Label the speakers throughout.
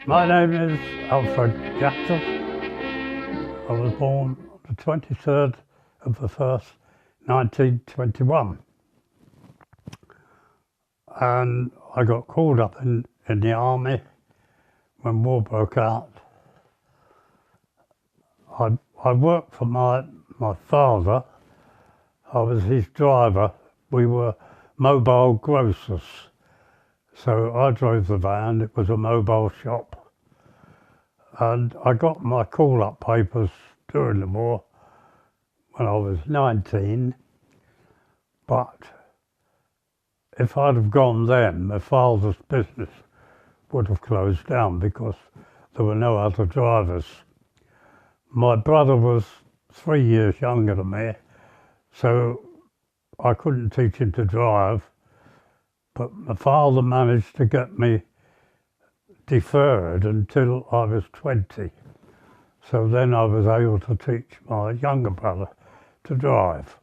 Speaker 1: My name is Alfred Jackson. I was born the 23rd of the 1st, 1921. And I got called up in the army when war broke out. I worked for my father. I was his driver. We were mobile grocers. So I drove the van. It was a mobile shop. And I got my call-up papers during the war when I was 19. But if I'd have gone then, my father's business would have closed down because there were no other drivers. My brother was 3 years younger than me, so I couldn't teach him to drive, but my father managed to get me deferred until I was 20. So then I was able to teach my younger brother to drive.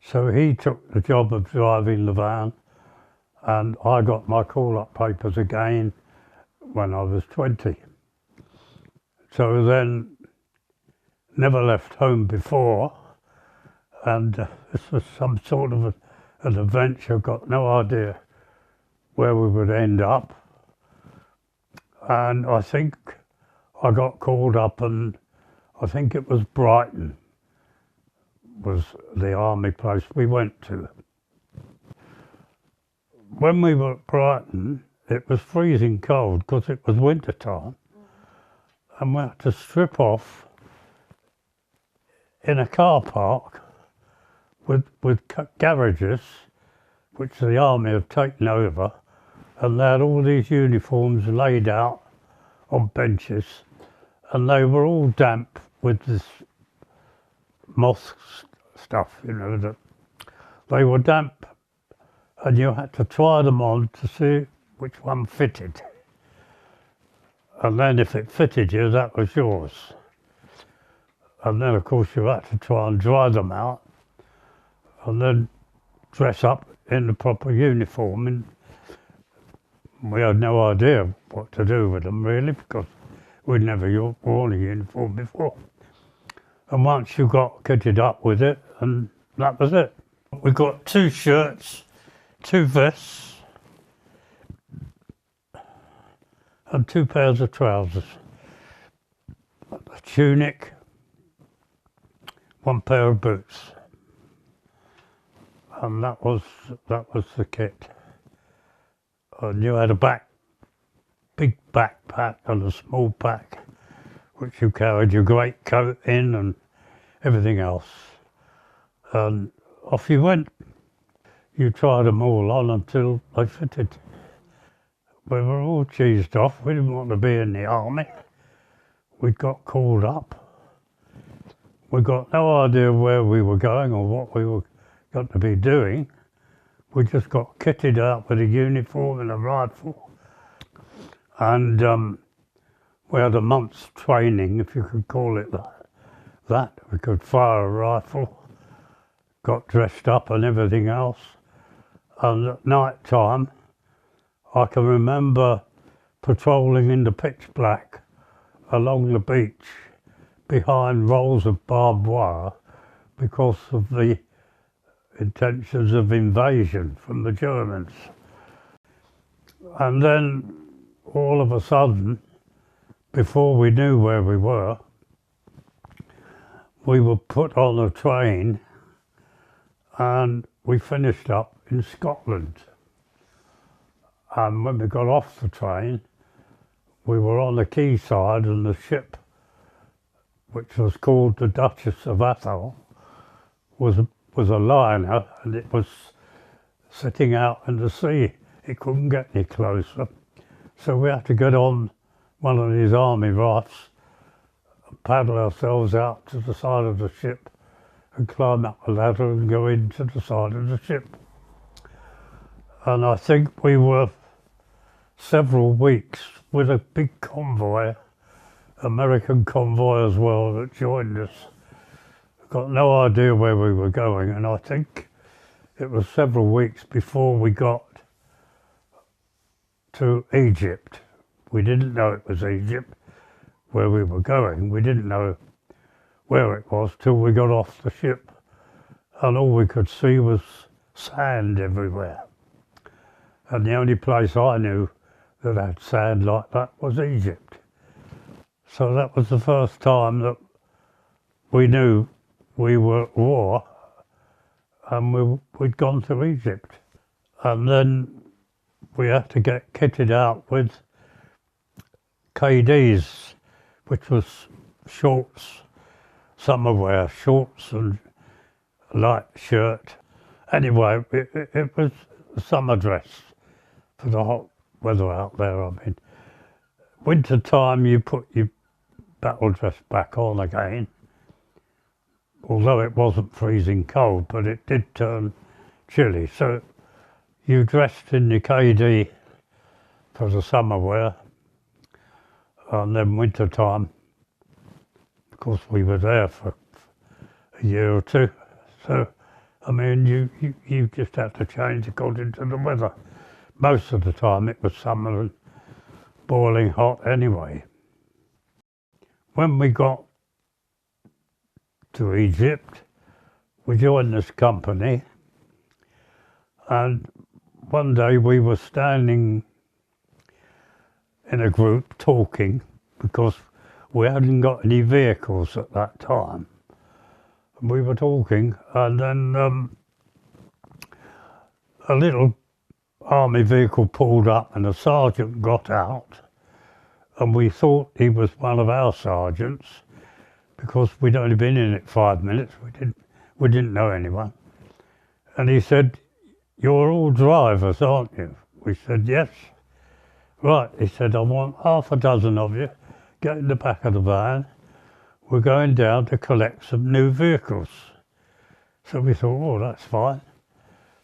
Speaker 1: So he took the job of driving the van, and I got my call-up papers again when I was 20. So then, never left home before, and this was some sort of an adventure. Got no idea where we would end up. And I think I got called up, and I think it was Brighton was the army place we went to. When we were at Brighton, it was freezing cold because it was winter time, and we had to strip off in a car park with garages, which the army had taken over, and they had all these uniforms laid out on benches, and they were all damp with this moss stuff, you know, that they were damp, and you had to try them on to see which one fitted. And then if it fitted you, that was yours. And then of course you had to try and dry them out and then dress up in the proper uniform. And we had no idea what to do with them really, because we'd never worn a uniform before. And once you got kitted up with it, and that was it. We got 2 shirts, 2 vests, and 2 pairs of trousers. A tunic, 1 pair of boots. And that was the kit. And you had a big backpack and a small pack, which you carried your greatcoat in and everything else. And off you went. You tried them all on until they fitted. We were all cheesed off. We didn't want to be in the army. We got called up. We got no idea where we were going or what we were got to be doing. We just got kitted out with a uniform and a rifle. And we had a month's training, if you could call it that. We could fire a rifle, got dressed up and everything else. And at night time, I can remember patrolling in the pitch black along the beach behind rolls of barbed wire because of the intentions of invasion from the Germans. And then all of a sudden, before we knew where we were put on a train and we finished up in Scotland. And when we got off the train, we were on the quayside, and the ship, which was called the Duchess of Atholl, was a liner, and it was sitting out in the sea. It couldn't get any closer. So we had to get on one of these army rafts and paddle ourselves out to the side of the ship and climb up a ladder and go into the side of the ship. And I think we were several weeks with a big convoy, American convoy as well, that joined us. Got no idea where we were going, and I think it was several weeks before we got to Egypt, We didn't know it was Egypt where we were going. We didn't know where it was till we got off the ship, and all we could see was sand everywhere. And the only place I knew that had sand like that was Egypt. So that was the first time that we knew we were at war, and we'd gone to Egypt. And then we had to get kitted out with KDs, which was shorts, summer wear, shorts and light shirt. Anyway, it was a summer dress for the hot weather out there. I mean, winter time you put your battle dress back on again, although it wasn't freezing cold, but it did turn chilly. So you dressed in your KD for the summer wear, and then winter time, of course, we were there for a year or two. So, I mean, you just had to change according to the weather. Most of the time it was summer and boiling hot anyway. When we got to Egypt, we joined this company, and one day we were standing in a group talking because we hadn't got any vehicles at that time. We were talking, and then a little army vehicle pulled up and a sergeant got out, and we thought he was one of our sergeants because we'd only been in it 5 minutes. We didn't know anyone. And he said, "You're all drivers, aren't you?" We said, "Yes." "Right," he said, "I want half a dozen of you. Get in the back of the van. We're going down to collect some new vehicles." So we thought, oh, that's fine.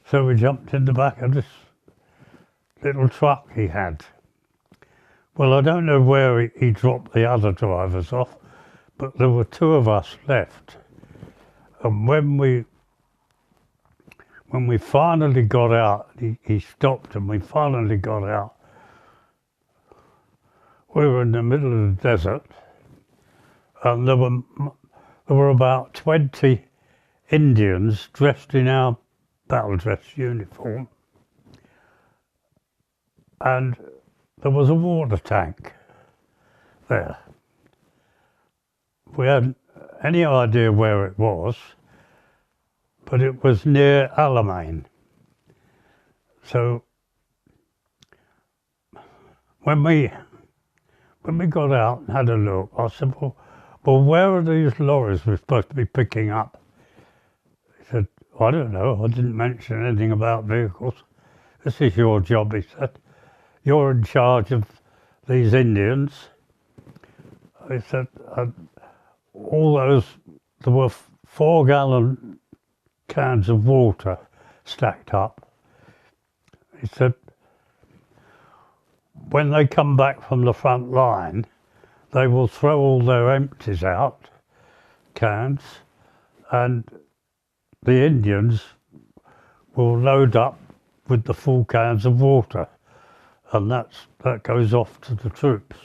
Speaker 1: So we jumped in the back of this little truck he had. Well, I don't know where he dropped the other drivers off, but there were two of us left. And when we finally got out, he stopped and we finally got out. We were in the middle of the desert, and there were about 20 Indians dressed in our battle dress uniform, and there was a water tank there. We hadn't any idea where it was, but it was near Alamein. So when we got out and had a look, I said, well, where are these lorries we're supposed to be picking up? He said, "I don't know, I didn't mention anything about vehicles. This is your job," he said. "You're in charge of these Indians." He said, all those, there were 4-gallon cans of water stacked up. He said, when they come back from the front line, they will throw all their empties out, cans, and the Indians will load up with the full cans of water, and that goes off to the troops.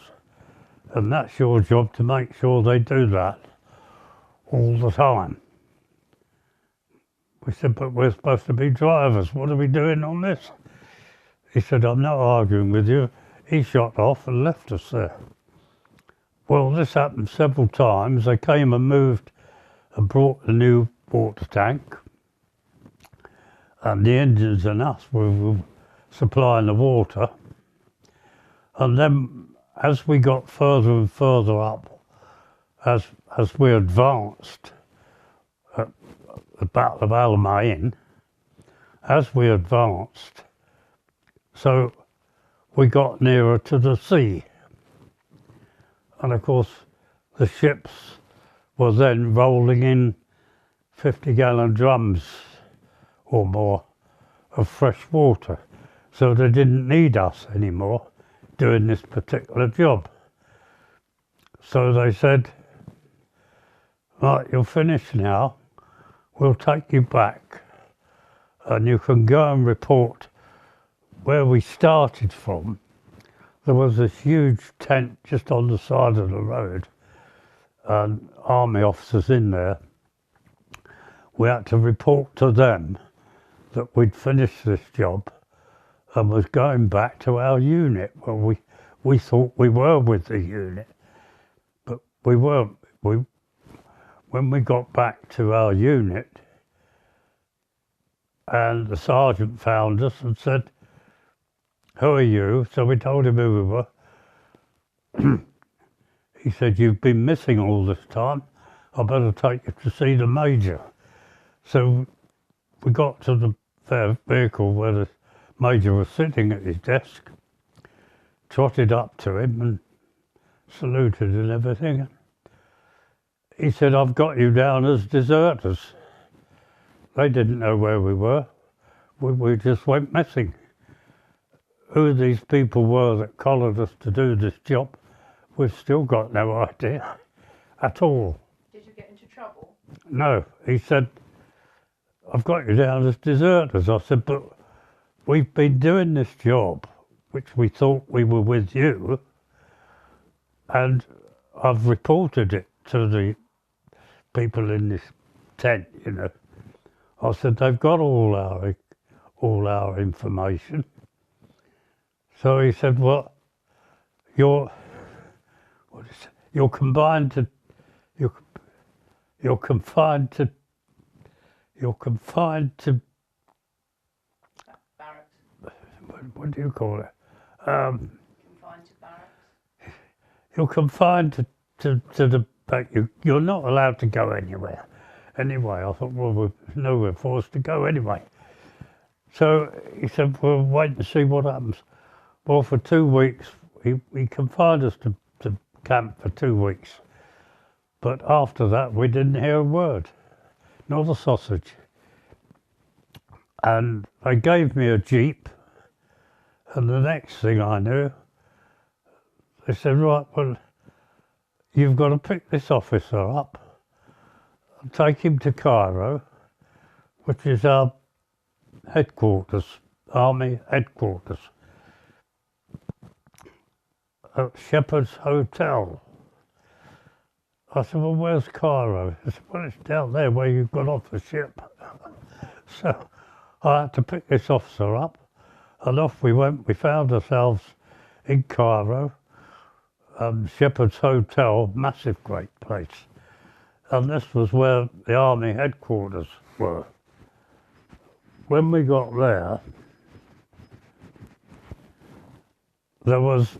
Speaker 1: And that's your job to make sure they do that all the time. We said, "But we're supposed to be drivers. What are we doing on this?" He said, "I'm not arguing with you." He shot off and left us there. Well, this happened several times. They came and moved and brought a new water tank. And the Indians and us were supplying the water. And then as we got further and further up, as we advanced at the Battle of Alamein, as we advanced, so we got nearer to the sea. And of course, the ships were then rolling in 50-gallon drums or more of fresh water. So they didn't need us anymore doing this particular job. So they said, "Right, you're finished now. We'll take you back and you can go and report where we started from there was this huge tent just on the side of the road, and army officers in there. We had to report to them that we'd finished this job and was going back to our unit. Well, we thought we were with the unit, but we weren't. When we got back to our unit, and the sergeant found us and said, "Who are you?" So we told him who we were. He said, "You've been missing all this time. I better take you to see the major." So we got to the vehicle where the major was sitting at his desk, trotted up to him and saluted and everything. He said, "I've got you down as deserters." They didn't know where we were. We just went missing. Who these people were that collared us to do this job, we've still got no idea at all.
Speaker 2: Did you get into trouble?
Speaker 1: No, he said, "I've got you down as deserters." I said, "But we've been doing this job, which we thought we were with you, and I've reported it to the people in this tent, you know." I said, "They've got all our information." So he said, "Well, you're confined to
Speaker 2: Barracks.
Speaker 1: what do you call it?
Speaker 2: Confined to barracks.
Speaker 1: You're confined to the back. You're not allowed to go anywhere." Anyway, I thought, well, no, we're forced to go anyway. So he said, "We'll wait and see what happens." Well, for 2 weeks, he confined us to camp for 2 weeks. But after that, we didn't hear a word, not a sausage. And they gave me a jeep, and the next thing I knew, they said, "Right, well, you've got to pick this officer up and take him to Cairo, which is our headquarters, army headquarters, at Shepherd's Hotel." I said, "Well, where's Cairo?" He said, "Well, it's down there where you got off the ship." So I had to pick this officer up, and off we went. We found ourselves in Cairo, Shepherd's Hotel, massive, great place. And this was where the army headquarters were. When we got there was,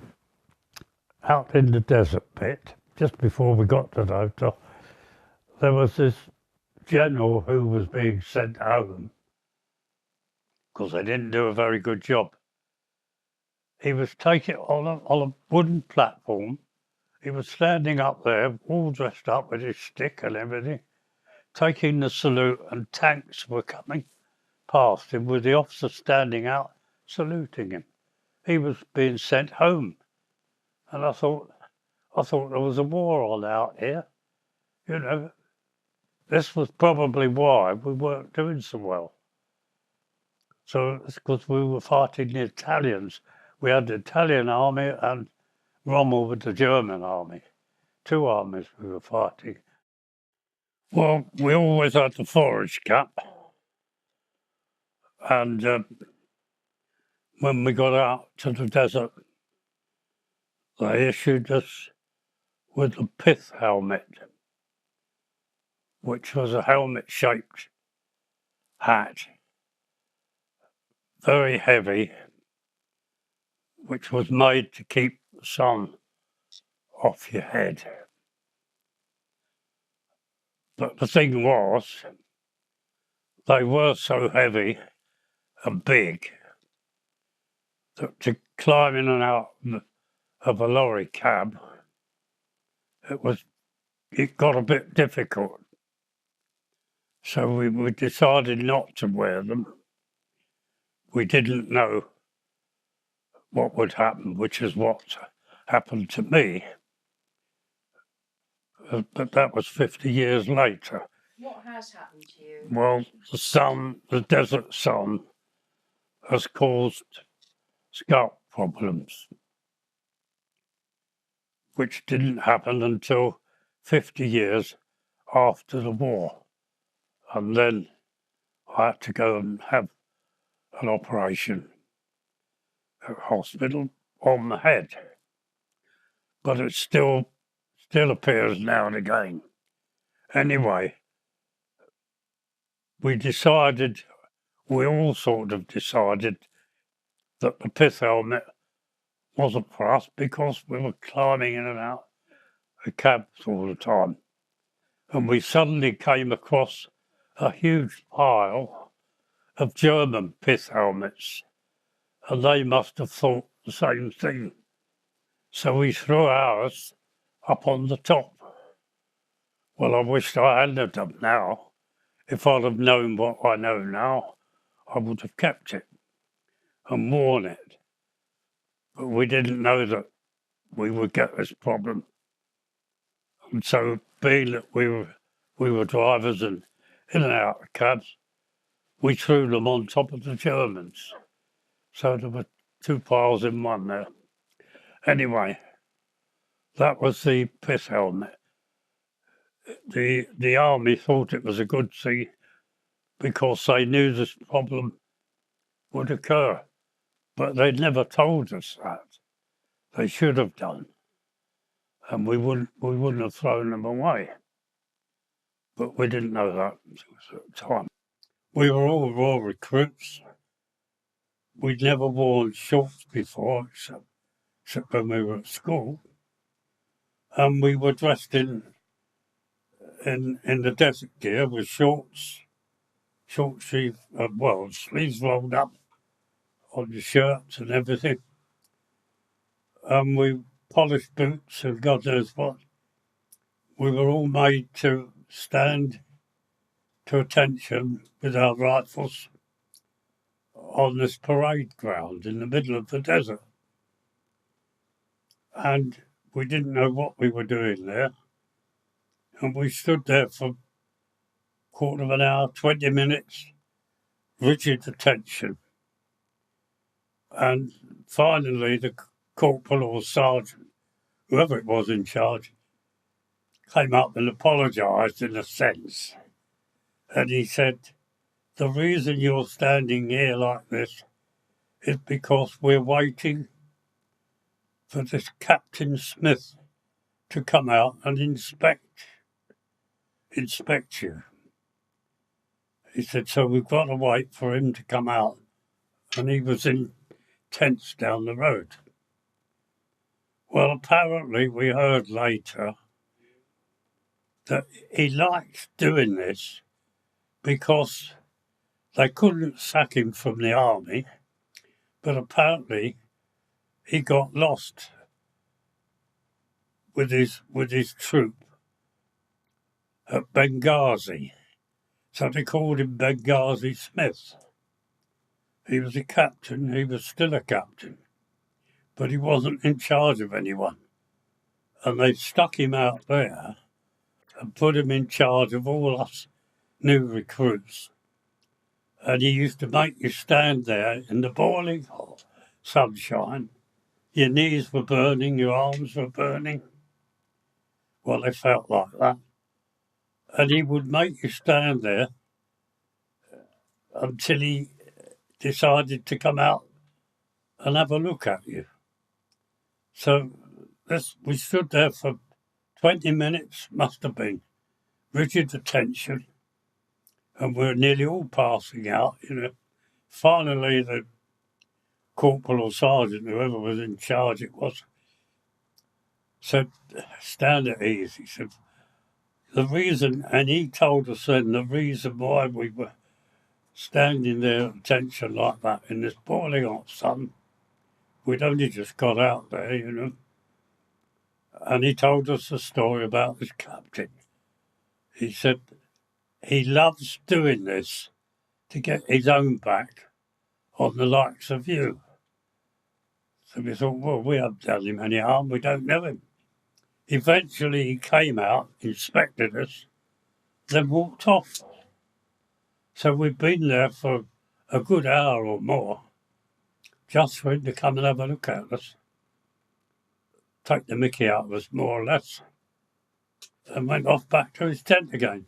Speaker 1: out in the desert bit, just before we got to the hotel, there was this general who was being sent home because they didn't do a very good job. He was taken on a wooden platform. He was standing up there, all dressed up with his stick and everything, taking the salute, and tanks were coming past him with the officer standing out, saluting him. He was being sent home. And I thought there was a war on out here. You know, this was probably why we weren't doing so well. So it's because we were fighting the Italians. We had the Italian army and Rommel with the German army. 2 armies we were fighting. Well, we always had the forage camp. And when we got out to the desert, they issued us with a pith helmet, which was a helmet-shaped hat, very heavy, which was made to keep the sun off your head. But the thing was, they were so heavy and big that to climb in and out of a lorry cab, it got a bit difficult. So we decided not to wear them. We didn't know what would happen, which is what happened to me. But that was 50 years later.
Speaker 2: What has happened to you?
Speaker 1: Well, the desert sun, has caused scalp problems. which didn't happen until 50 years after the war. And then I had to go and have an operation at hospital on the head. But it still appears now and again. Anyway, we all sort of decided that the pith helmet wasn't for us because we were climbing in and out of cabs all the time. And we suddenly came across a huge pile of German pith helmets, and they must have thought the same thing. So we threw ours up on the top. Well, I wished I hadn't done now. If I'd have known what I know now, I would have kept it and worn it. But we didn't know that we would get this problem. And so, being that we were drivers and in and out of cabs, we threw them on top of the Germans. So there were two piles in one there. Anyway, that was the pith helmet. The army thought it was a good thing because they knew this problem would occur. But they'd never told us that. They should have done. And we wouldn't have thrown them away. But we didn't know that at the time. We were all raw recruits. We'd never worn shorts before, except when we were at school. And we were dressed in the desert gear with short sleeves rolled up on the shirts and everything. And we polished boots and God knows what. We were all made to stand to attention with our rifles on this parade ground in the middle of the desert. And we didn't know what we were doing there. And we stood there for a quarter of an hour, 20 minutes, rigid attention. And finally, the corporal or sergeant, whoever it was in charge, came up and apologised in a sense. And he said, the reason you're standing here like this is because we're waiting for this Captain Smith to come out and inspect you. He said, so we've got to wait for him to come out. And he was in tents down the road. Well, apparently we heard later that he liked doing this because they couldn't sack him from the army, but apparently he got lost with his troop at Benghazi. So they called him Benghazi Smith. He was a captain, he was still a captain, but he wasn't in charge of anyone. And they stuck him out there and put him in charge of all us new recruits. And he used to make you stand there in the boiling hot sunshine. Your knees were burning, your arms were burning. Well, they felt like that. And he would make you stand there until he decided to come out and have a look at you. So we stood there for 20 minutes, must have been, rigid attention, and we're nearly all passing out, Finally, the corporal or sergeant, whoever was in charge it was, said, stand at ease. He said, the reason, and he told us then the reason why we were standing there at attention like that in this boiling hot sun, we'd only just got out there, and he told us the story about this captain. He said he loves doing this to get his own back on the likes of you. So we thought, well, we haven't done him any harm, we don't know him. Eventually he came out, inspected us, then walked off. So we've been there for a good hour or more just for him to come and have a look at us. take the mickey out of us, more or less, and went off back to his tent again.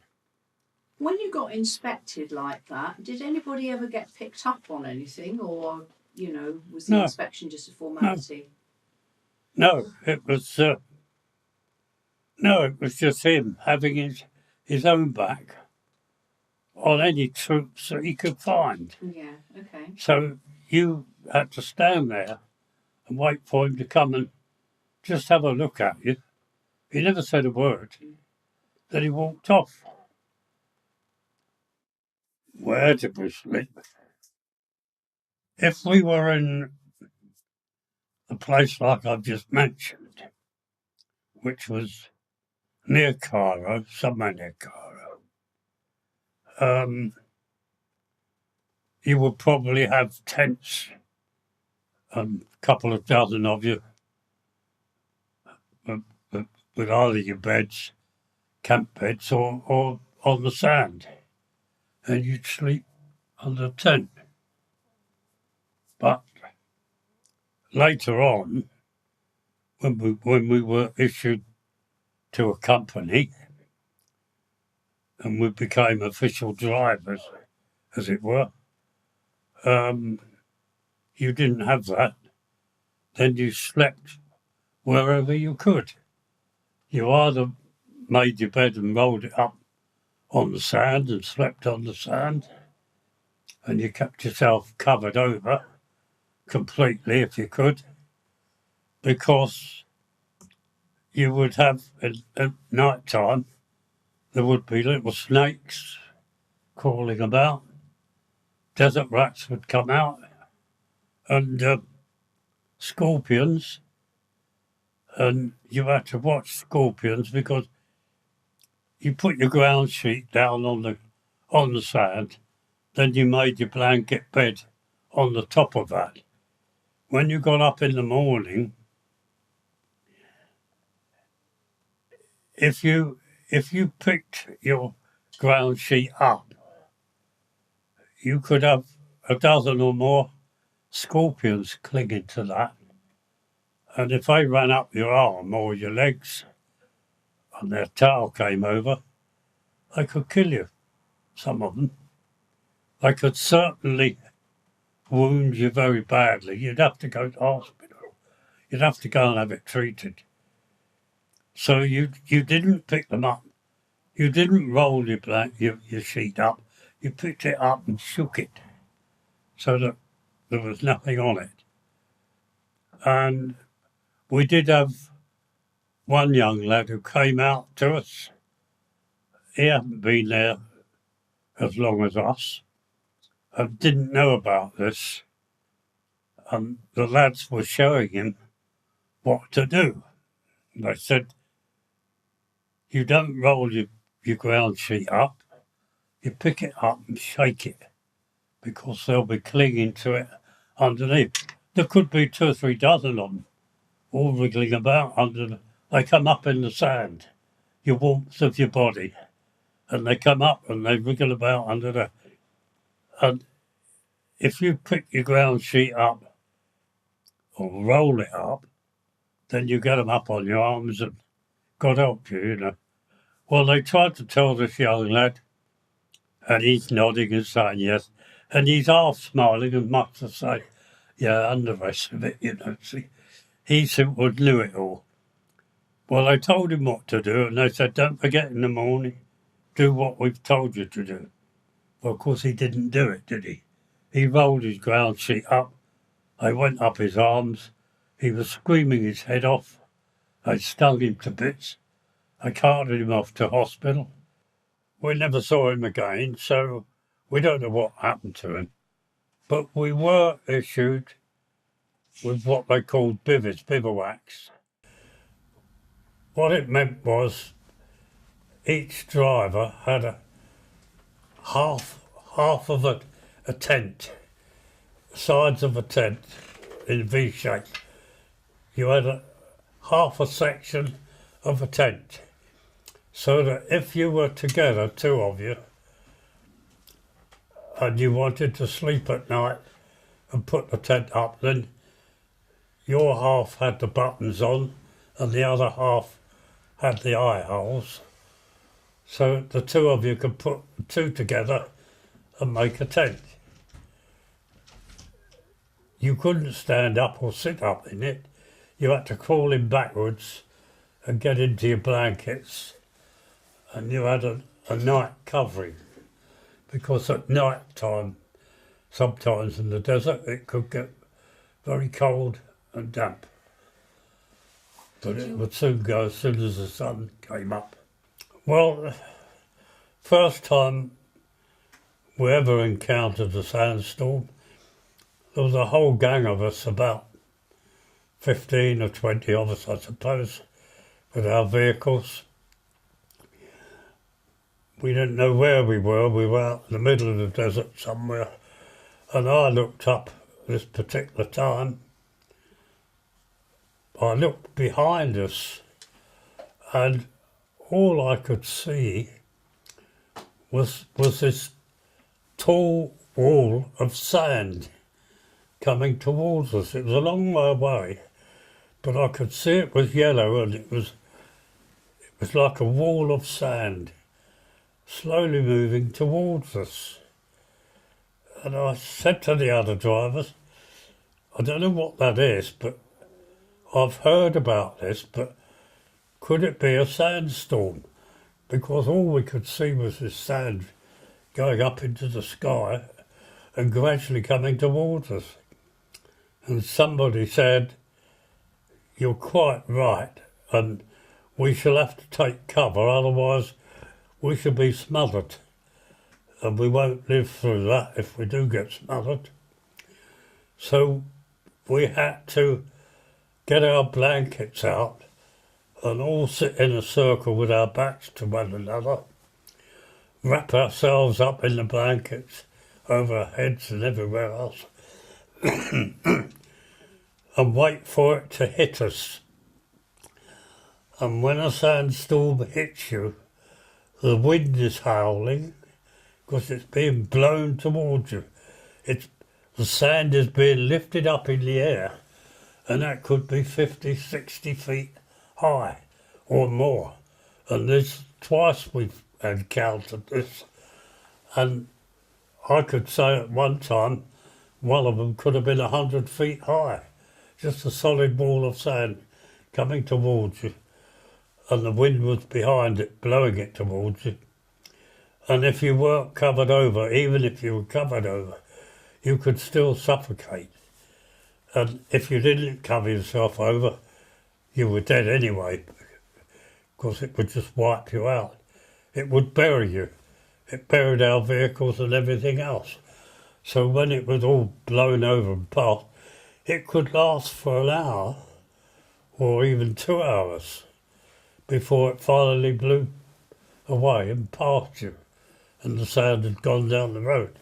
Speaker 2: When you got inspected like that, did anybody ever get picked up on anything, or, you know, was the
Speaker 1: No.
Speaker 2: inspection just a formality?
Speaker 1: No, it was just him having his own back on any troops that he could find.
Speaker 2: Yeah, okay.
Speaker 1: So you had to stand there and wait for him to come and just have a look at you. He never said a word. Then he walked off. Where did we sleep? If we were in a place like I've just mentioned, which was near Cairo, somewhere near Cairo, you would probably have tents, a couple of dozen of you, with either your beds, camp beds, or on the sand, and you'd sleep under a tent. But later on, when we were issued to a company and we became official drivers, as it were, you didn't have that. Then you slept wherever you could. You either made your bed and rolled it up on the sand and slept on the sand, and you kept yourself covered over completely if you could, because you would have, at night time, there would be little snakes crawling about, desert rats would come out, and scorpions, and you had to watch scorpions because you put your ground sheet down on the sand, then you made your blanket bed on the top of that. When you got up in the morning, if you picked your ground sheet up, you could have a dozen or more scorpions clinging to that. And if they ran up your arm or your legs and their tail came over, they could kill you, some of them. They could certainly wound you very badly. You'd have to go to hospital. You'd have to go and have it treated. So you didn't pick them up. You didn't roll your sheet up. You picked it up and shook it so that there was nothing on it. And we did have one young lad who came out to us. He hadn't been there as long as us and didn't know about this. And the lads were showing him what to do. They said, you don't roll your ground sheet up, you pick it up and shake it, because they'll be clinging to it underneath. There could be 2 or 3 dozen of them, all wriggling about they come up in the sand, your warmth of your body, and they come up and they wriggle about under the. And if you pick your ground sheet up or roll it up, then you get them up on your arms and God help you, you know. Well, they tried to tell this young lad, and he's nodding and saying yes, and he's half smiling and much to say, yeah, and the rest of it, you know. See, he simply knew it all. Well, they told him what to do, and they said, don't forget in the morning, do what we've told you to do. Well, of course, he didn't do it, did he? He rolled his ground sheet up. They went up his arms. He was screaming his head off. They stung him to bits. They carted him off to hospital. We never saw him again, so we don't know what happened to him. But we were issued with what they called bivouacs. What it meant was each driver had a half of a tent, sides of a tent in V shape. You had half a section of a tent, so that if you were together, 2 of you, and you wanted to sleep at night and put the tent up, then your half had the buttons on and the other half had the eye holes. So the two of you could put the two together and make a tent. You couldn't stand up or sit up in it. You had to crawl in backwards and get into your blankets, and you had a night covering, because at night time, sometimes in the desert, it could get very cold and damp. But it would soon go as soon as the sun came up. Well, first time we ever encountered a sandstorm, there was a whole gang of us, about 15 or 20 of us, I suppose, with our vehicles. We didn't know where we were out in the middle of the desert somewhere. And I looked up this particular time. I looked behind us, and all I could see was this tall wall of sand coming towards us. It was a long way away, but I could see it was yellow, and it was like a wall of sand slowly moving towards us. And I said to the other drivers, I don't know what that is, but I've heard about this, but could it be a sandstorm? Because all we could see was this sand going up into the sky and gradually coming towards us. And somebody said, you're quite right, and we shall have to take cover, otherwise we shall be smothered. And we won't live through that if we do get smothered. So we had to get our blankets out and all sit in a circle with our backs to one another, wrap ourselves up in the blankets over our heads and everywhere else, and wait for it to hit us. And when a sandstorm hits you, the wind is howling, because it's being blown towards you. The sand is being lifted up in the air, and that could be 50, 60 feet high or more. And this twice we've encountered this. And I could say at one time, one of them could have been 100 feet high. Just a solid wall of sand coming towards you. And the wind was behind it, blowing it towards you. And if you weren't covered over, even if you were covered over, you could still suffocate. And if you didn't cover yourself over, you were dead anyway, because it would just wipe you out. It would bury you. It buried our vehicles and everything else. So when it was all blown over and past, it could last for an hour or even 2 hours before it finally blew away and past you, and the sand had gone down the road.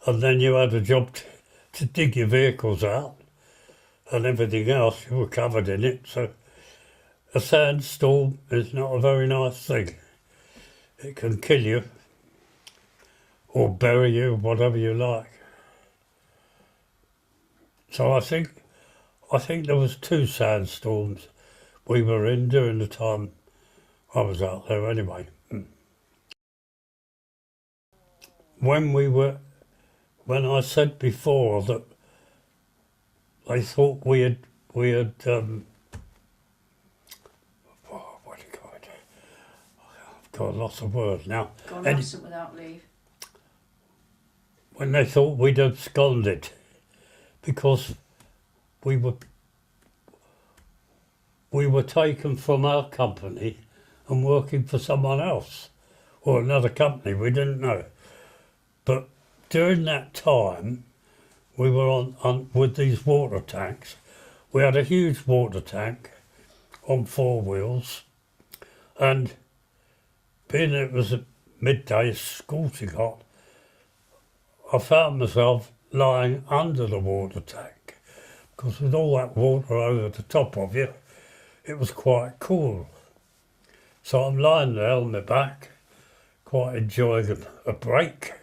Speaker 1: And then you had a job to dig your vehicles out and everything else. You were covered in it. So a sandstorm is not a very nice thing. It can kill you or bury you, whatever you like. So I think there was 2 sandstorms we were in during the time I was out there anyway. When I said before that they thought we had what do you call it? I've got lots of words now.
Speaker 2: Gone absent without leave.
Speaker 1: When they thought we'd absconded, because we were taken from our company and working for someone else or another company, we didn't know. But during that time, we were on with these water tanks. We had a huge water tank on 4 wheels, and being it was a midday scorching hot, I found myself lying under the water tank, because with all that water over the top of you, it was quite cool. So I'm lying there on my back, quite enjoying a break.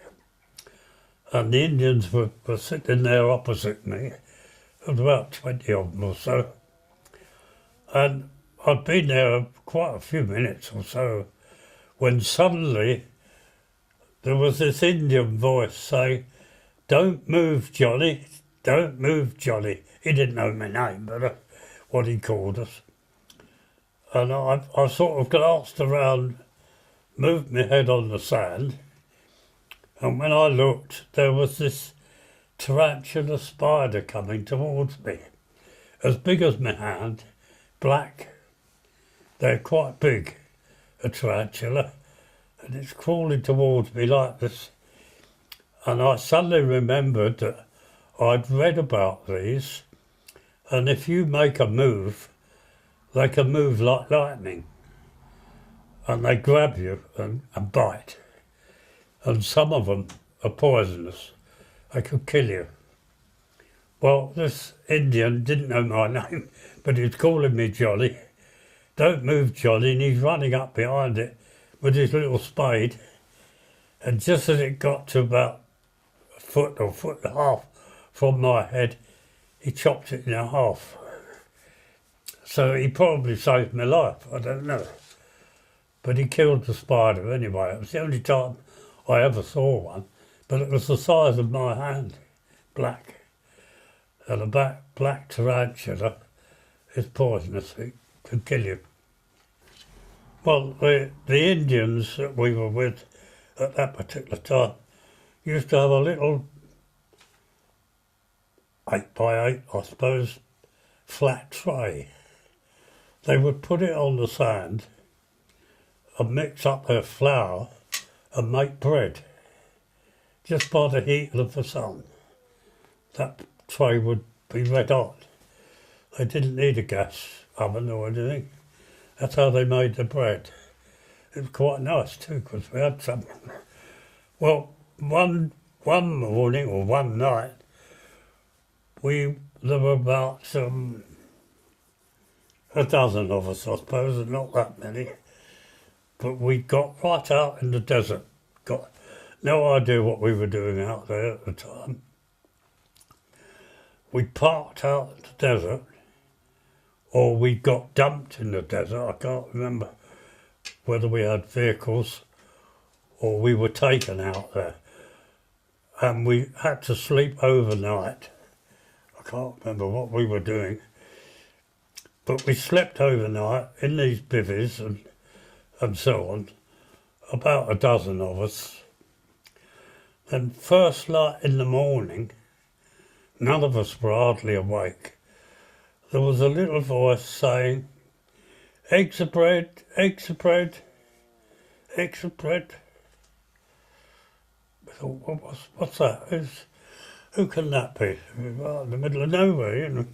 Speaker 1: And the Indians were sitting there opposite me. There was about 20 of them or so. And I'd been there quite a few minutes or so when suddenly there was this Indian voice saying, "Don't move, Johnny, don't move, Johnny." He didn't know my name, but what he called us. And I sort of glanced around, moved my head on the sand, and when I looked, there was this tarantula spider coming towards me, as big as my hand, black. They're quite big, a tarantula, and it's crawling towards me like this. And I suddenly remembered that I'd read about these, and if you make a move, they can move like lightning, and they grab you and bite. And some of them are poisonous. They could kill you. Well, this Indian didn't know my name, but he was calling me Johnny. "Don't move, Johnny," and he's running up behind it with his little spade. And just as it got to about a foot or foot and a half from my head, he chopped it in half. So he probably saved my life, I don't know. But he killed the spider anyway. It was the only time I ever saw one, but it was the size of my hand, black. And a black tarantula is poisonous, it could kill you. Well, the Indians that we were with at that particular time used to have a little 8x8, I suppose, flat tray. They would put it on the sand and mix up their flour and make bread just by the heat of the sun. That tray would be red hot. They didn't need a gas oven or anything. That's how they made the bread. It was quite nice too, because we had some. Well, one morning or one night, there were about a dozen of us, I suppose, and not that many. But we got right out in the desert. Got no idea what we were doing out there at the time. We parked out in the desert, or we got dumped in the desert. I can't remember whether we had vehicles or we were taken out there. And we had to sleep overnight. I can't remember what we were doing. But we slept overnight in these bivvies and so on, about a dozen of us. Then first light in the morning, none of us were hardly awake. There was a little voice saying, "Eggs are bread, eggs are bread, eggs are bread." I thought, well, what's that? Who can that be? Well, in the middle of nowhere, you know.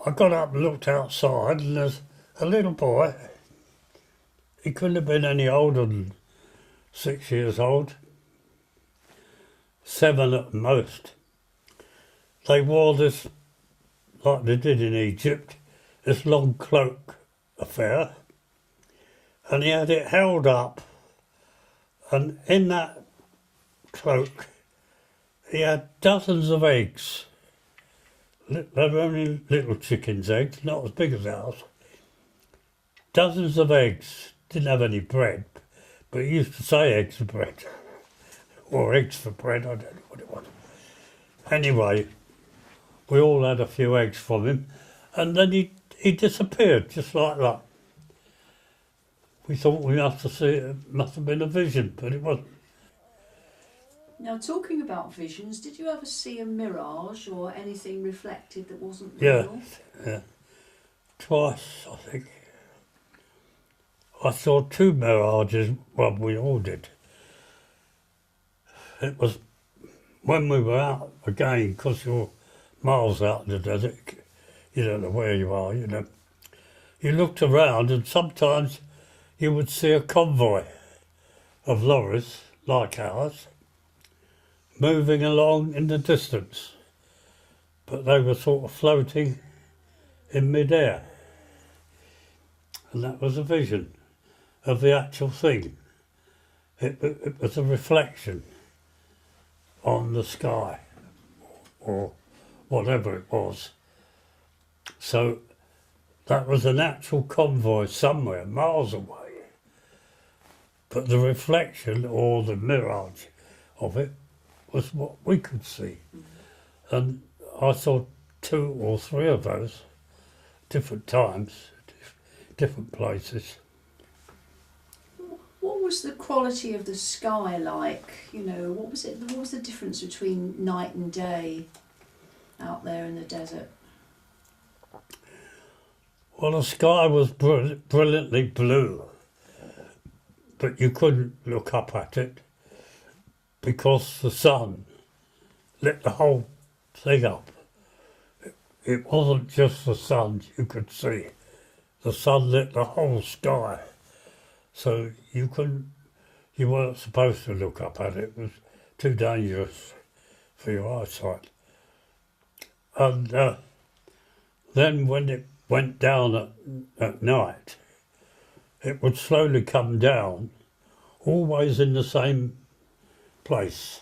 Speaker 1: I got up and looked outside, and there's a little boy. He couldn't have been any older than 6 years old. 7 at most. They wore this, like they did in Egypt, this long cloak affair, and he had it held up, and in that cloak he had dozens of eggs. They were only little chickens' eggs, not as big as ours. Dozens of eggs. Didn't have any bread, but he used to say eggs for bread. Or eggs for bread, I don't know what it was. Anyway, we all had a few eggs from him, and then he disappeared, just like that. We thought we must have been a vision, but it wasn't.
Speaker 2: Now, talking about visions, did you ever see a mirage or anything reflected that wasn't
Speaker 1: Yeah,
Speaker 2: real?
Speaker 1: yeah. Twice, I think. I saw 2 mirages, well, we all did. It was when we were out again, because you're miles out in the desert, you don't know where you are, you know. You looked around and sometimes you would see a convoy of lorries, like ours, moving along in the distance, but they were sort of floating in mid-air. And that was a vision of the actual thing. It was a reflection on the sky, or whatever it was. So that was an actual convoy somewhere, miles away. But the reflection or the mirage of it was what we could see. And I saw 2 or 3 of those, different times, different places.
Speaker 2: What was the quality of the sky like? You know, what was the difference between night and day out there in the desert?
Speaker 1: Well, the sky was brilliantly blue, but you couldn't look up at it because the sun lit the whole thing up. It wasn't just the sun you could see. The sun lit the whole sky. So you weren't supposed to look up at it. It was too dangerous for your eyesight. And then when it went down at night, it would slowly come down, always in the same place.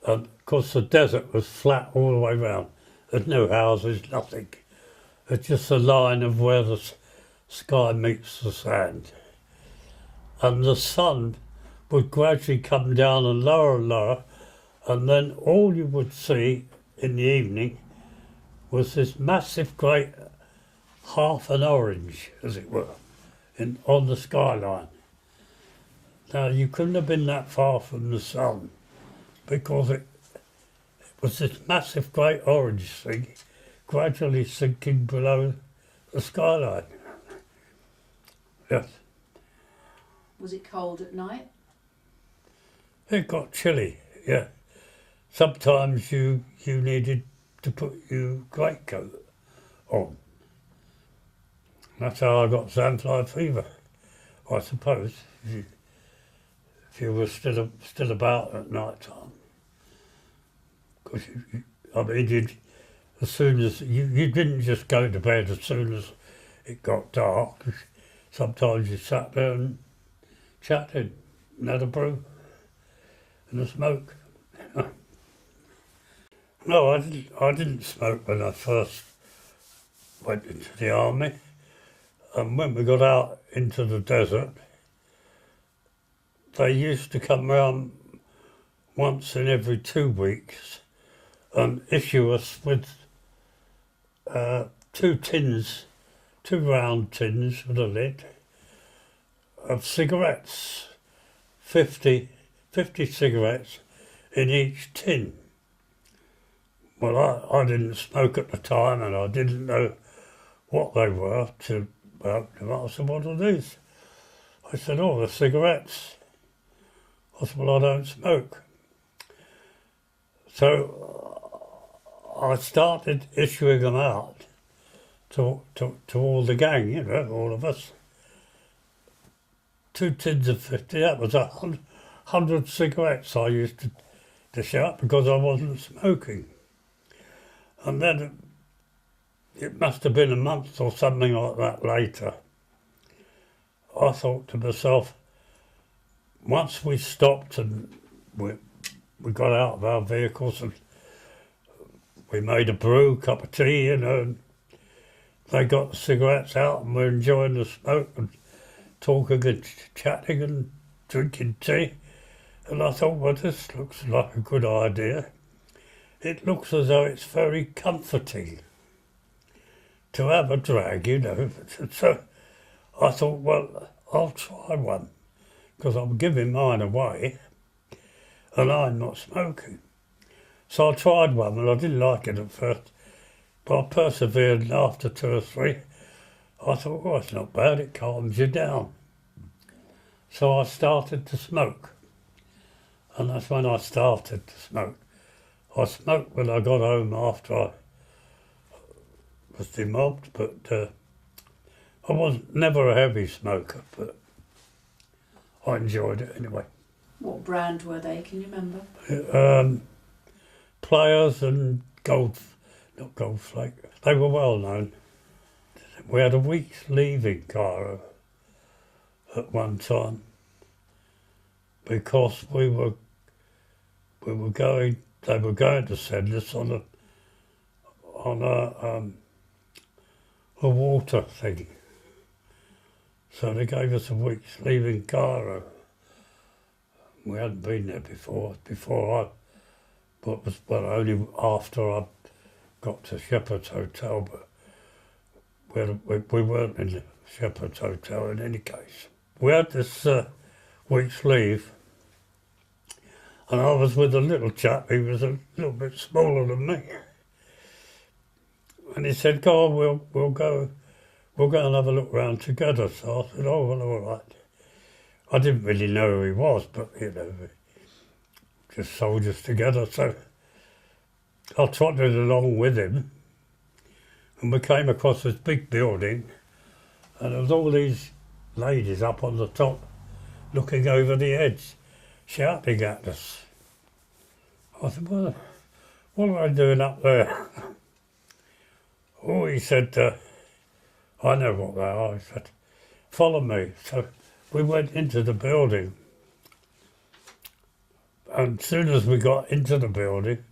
Speaker 1: And of course the desert was flat all the way round. There's no houses, nothing. It's just a line of where the sky meets the sand. And the sun would gradually come down and lower, and then all you would see in the evening was this massive great half an orange, as it were, on the skyline. Now you couldn't have been that far from the sun because it was this massive great orange thing gradually sinking below the skyline. Yes.
Speaker 2: Was it cold at night?
Speaker 1: It got chilly, yeah. Sometimes you needed to put your greatcoat on. That's how I got sandfly fever, I suppose, if you were still about at night time. Because as soon as you didn't just go to bed as soon as it got dark. Sometimes you sat there and chatted and had a brew and a smoke. No, I didn't smoke when I first went into the army. And when we got out into the desert, they used to come round once in every 2 weeks and issue us with 2 round tins with a lid of cigarettes, 50 cigarettes in each tin. Well, I didn't smoke at the time and I didn't know what they were till about I said, what are these? I said, oh, they're cigarettes. I said, well, I don't smoke. So I started issuing them out to all the gang, you know, all of us. 2 tins of 50, that was 100 cigarettes I used to dish out because I wasn't smoking. And then it must have been a month or something like that later. I thought to myself, once we stopped and we got out of our vehicles and we made a brew, cup of tea, you know, and they got the cigarettes out and we're enjoying the smoke and talking and chatting and drinking tea. And I thought, well, this looks like a good idea. It looks as though it's very comforting to have a drag, you know. So I thought, well, I'll try one because I'm giving mine away and I'm not smoking. So I tried one and I didn't like it at first, but I persevered, and after 2 or 3, I thought, well, it's not bad, it calms you down. So I started to smoke, and that's when I started to smoke. I smoked when I got home after I was demobbed, but I was never a heavy smoker, but I enjoyed it anyway.
Speaker 2: What brand were they, can you remember?
Speaker 1: Players and not Goldflake, they were well known. We had a week's leave in Cairo at one time because they were going to send us on a a water thing. So they gave us a week's leave in Cairo. We hadn't been there before but was only after I got to Shepherd's Hotel, but we weren't in the Shepherd's Hotel in any case. We had this week's leave, and I was with a little chap. He was a little bit smaller than me, and he said, "Go on, we'll go and have a look round together." So I said, "Oh well, all right." I didn't really know who he was, but you know, just soldiers together. So I trotted along with him, and we came across this big building, and there was all these ladies up on the top, looking over the edge, shouting at us. I said, "Well, what are they doing up there?" Oh, he said, "I know what they are." He said, "Follow me." So we went into the building, and as soon as we got into the building,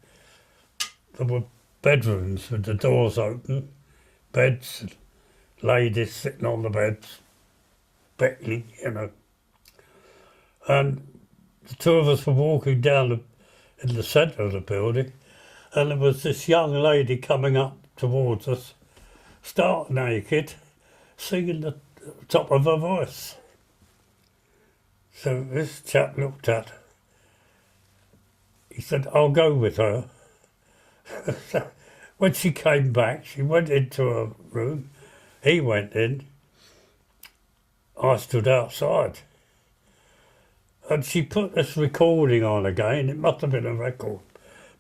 Speaker 1: there were bedrooms with the doors open, beds, and ladies sitting on the beds, beckoning, you know. And the two of us were walking down in the centre of the building, and there was this young lady coming up towards us, stark naked, singing the top of her voice. So this chap looked at her. He said, "I'll go with her." So when she came back, she went into her room. He went in. I stood outside. And she put this recording on again. It must have been a record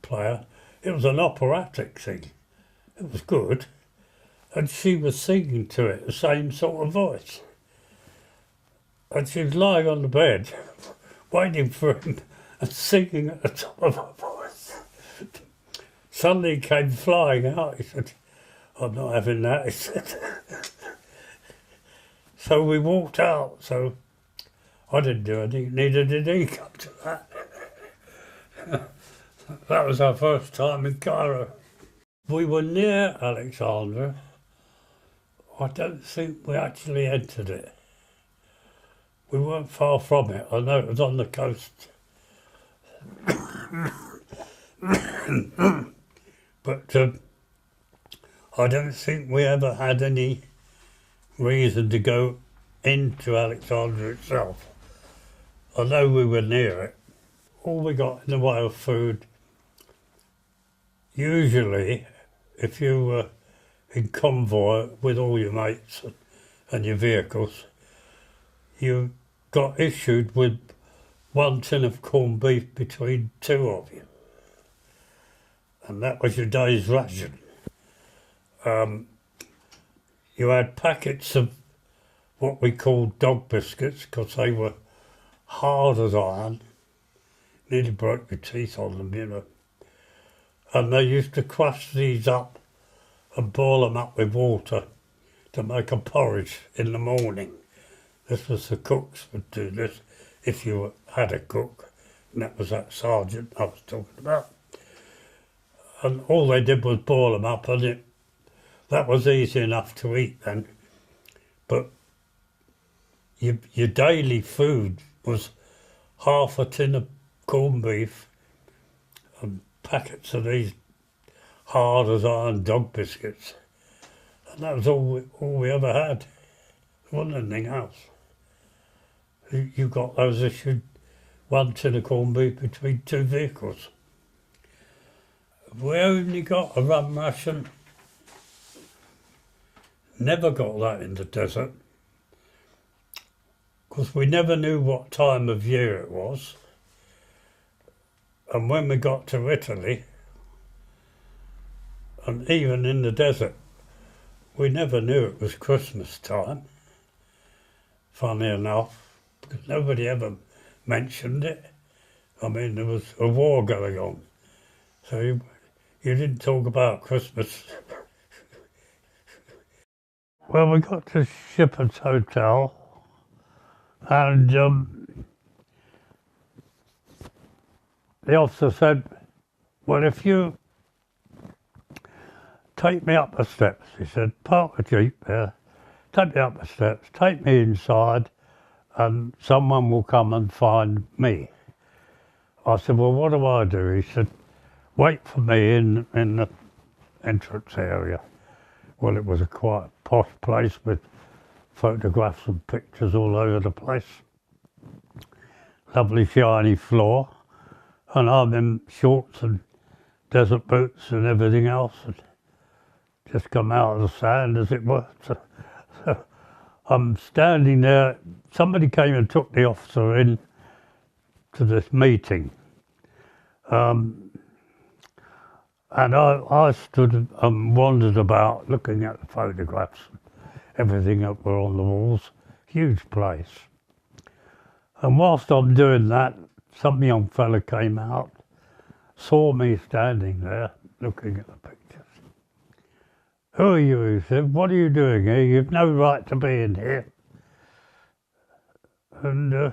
Speaker 1: player. It was an operatic thing. It was good. And she was singing to it, the same sort of voice. And she was lying on the bed, waiting for him and singing at the top of her voice. Suddenly he came flying out. He said, "I'm not having that," he said. So we walked out. So I didn't do anything, neither did he come to that. That was our first time in Cairo. We were near Alexandria. I don't think we actually entered it. We weren't far from it. I know it was on the coast. But I don't think we ever had any reason to go into Alexandria itself. I know we were near it. All we got in the way of food, usually, if you were in convoy with all your mates and your vehicles, you got issued with 1 tin of corned beef between 2 of you. And that was your day's ration. You had packets of what we called dog biscuits, because they were hard as iron, nearly broke your teeth on them, you know. And they used to crush these up and boil them up with water to make a porridge in the morning. This was the cooks would do this, if you had a cook, and that was that sergeant I was talking about. And all they did was boil them up, and that was easy enough to eat then. But your daily food was half a tin of corned beef and packets of these hard as iron dog biscuits. And that was all we ever had. There wasn't anything else. You got those issued 1 tin of corned beef between 2 vehicles. We only got a rum ration. Never got that in the desert, because we never knew what time of year it was. And when we got to Italy, and even in the desert, we never knew it was Christmas time, funny enough, because nobody ever mentioned it. I mean, there was a war going on, so you didn't talk about Christmas. Well, we got to Shepherd's Hotel, and the officer said, "Well, if you take me up the steps. He said, park the Jeep there, take me up the steps, take me inside, and someone will come and find me. I said, well, what do I do? He said, wait for me in the entrance area. Well, it was a quite posh place with photographs and pictures all over the place. Lovely shiny floor, and I'm in shorts and desert boots and everything else, and just come out of the sand, as it were. So I'm standing there. Somebody came and took the officer in to this meeting, and I stood and wandered about looking at the photographs, everything that were on the walls. Huge place. And whilst I'm doing that, some young fella came out, saw me standing there looking at the pictures. Who are you? He said, what are you doing here? You've no right to be in here. And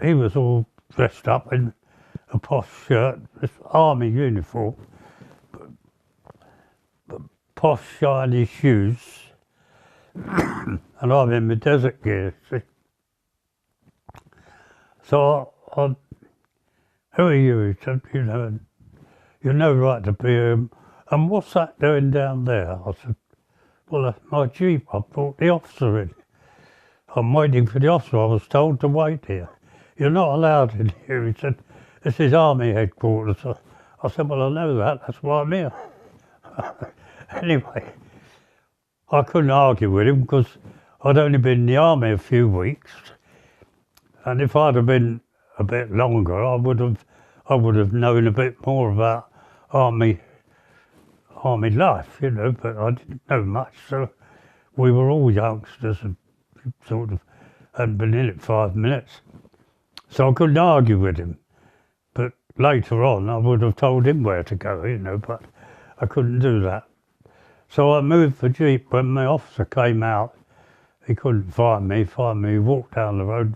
Speaker 1: he was all dressed up in a posh shirt, this army uniform, but posh shiny shoes, and I'm in my desert gear, see. So I, who are you? He said, you've no right to be here. And what's that doing down there? I said, well, that's my Jeep. I brought the officer in. I'm waiting for the officer. I was told to wait here. You're not allowed in here. He said, this is Army headquarters. I said, well, I know that. That's why I'm here. Anyway, I couldn't argue with him because I'd only been in the Army a few weeks. And if I'd have been a bit longer, I would have known a bit more about army life, you know, but I didn't know much. So we were all youngsters and sort of hadn't been in it 5 minutes. So I couldn't argue with him. But later on, I would have told him where to go, you know, but I couldn't do that. So I moved the Jeep. When my officer came out, he couldn't find me, he walked down the road.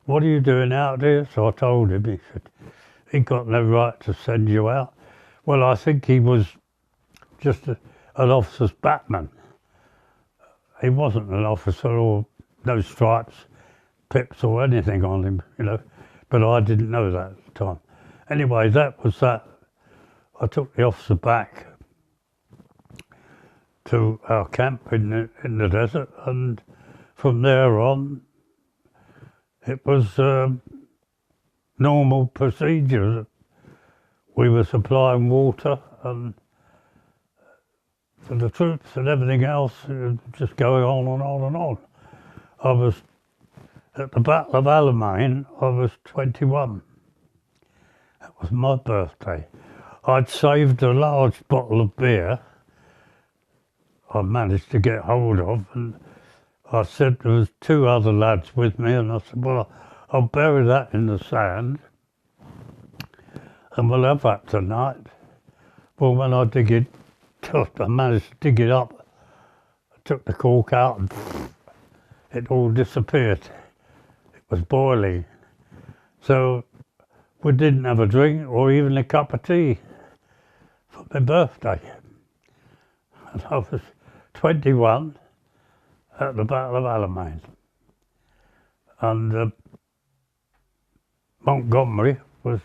Speaker 1: What are you doing out here? So I told him. He said, he got no right to send you out. Well, I think he was just an officer's batman. He wasn't an officer or no stripes, pips or anything on him, you know, but I didn't know that at the time. Anyway, that was that. I took the officer back to our camp in the desert, and from there on, it was normal procedure. We were supplying water and for the troops and everything else, just going on and on and on. I was at the Battle of Alamein. I was 21. That was my birthday. I'd saved a large bottle of beer I managed to get hold of, and I said there was 2 other lads with me, and I said, well, I'll bury that in the sand and we'll have that tonight. Well, when I managed to dig it up, I took the cork out and it all disappeared. It was boiling. So we didn't have a drink or even a cup of tea for my birthday. And I was 21 at the Battle of Alamein. And Montgomery was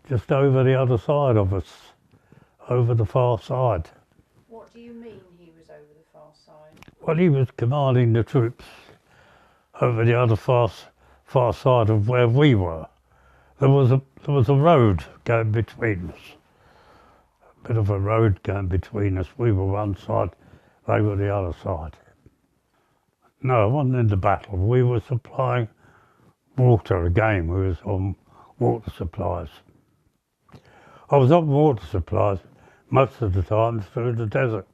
Speaker 1: just over the other side of us, over the far side.
Speaker 2: What do you mean he was over the far side?
Speaker 1: Well, he was commanding the troops over the other far side of where we were. There was a road going between us, a bit of a road going between us. We were one side, they were the other side. No, I wasn't in the battle. We were supplying water again. We was on water supplies. I was on water supplies most of the time through the desert.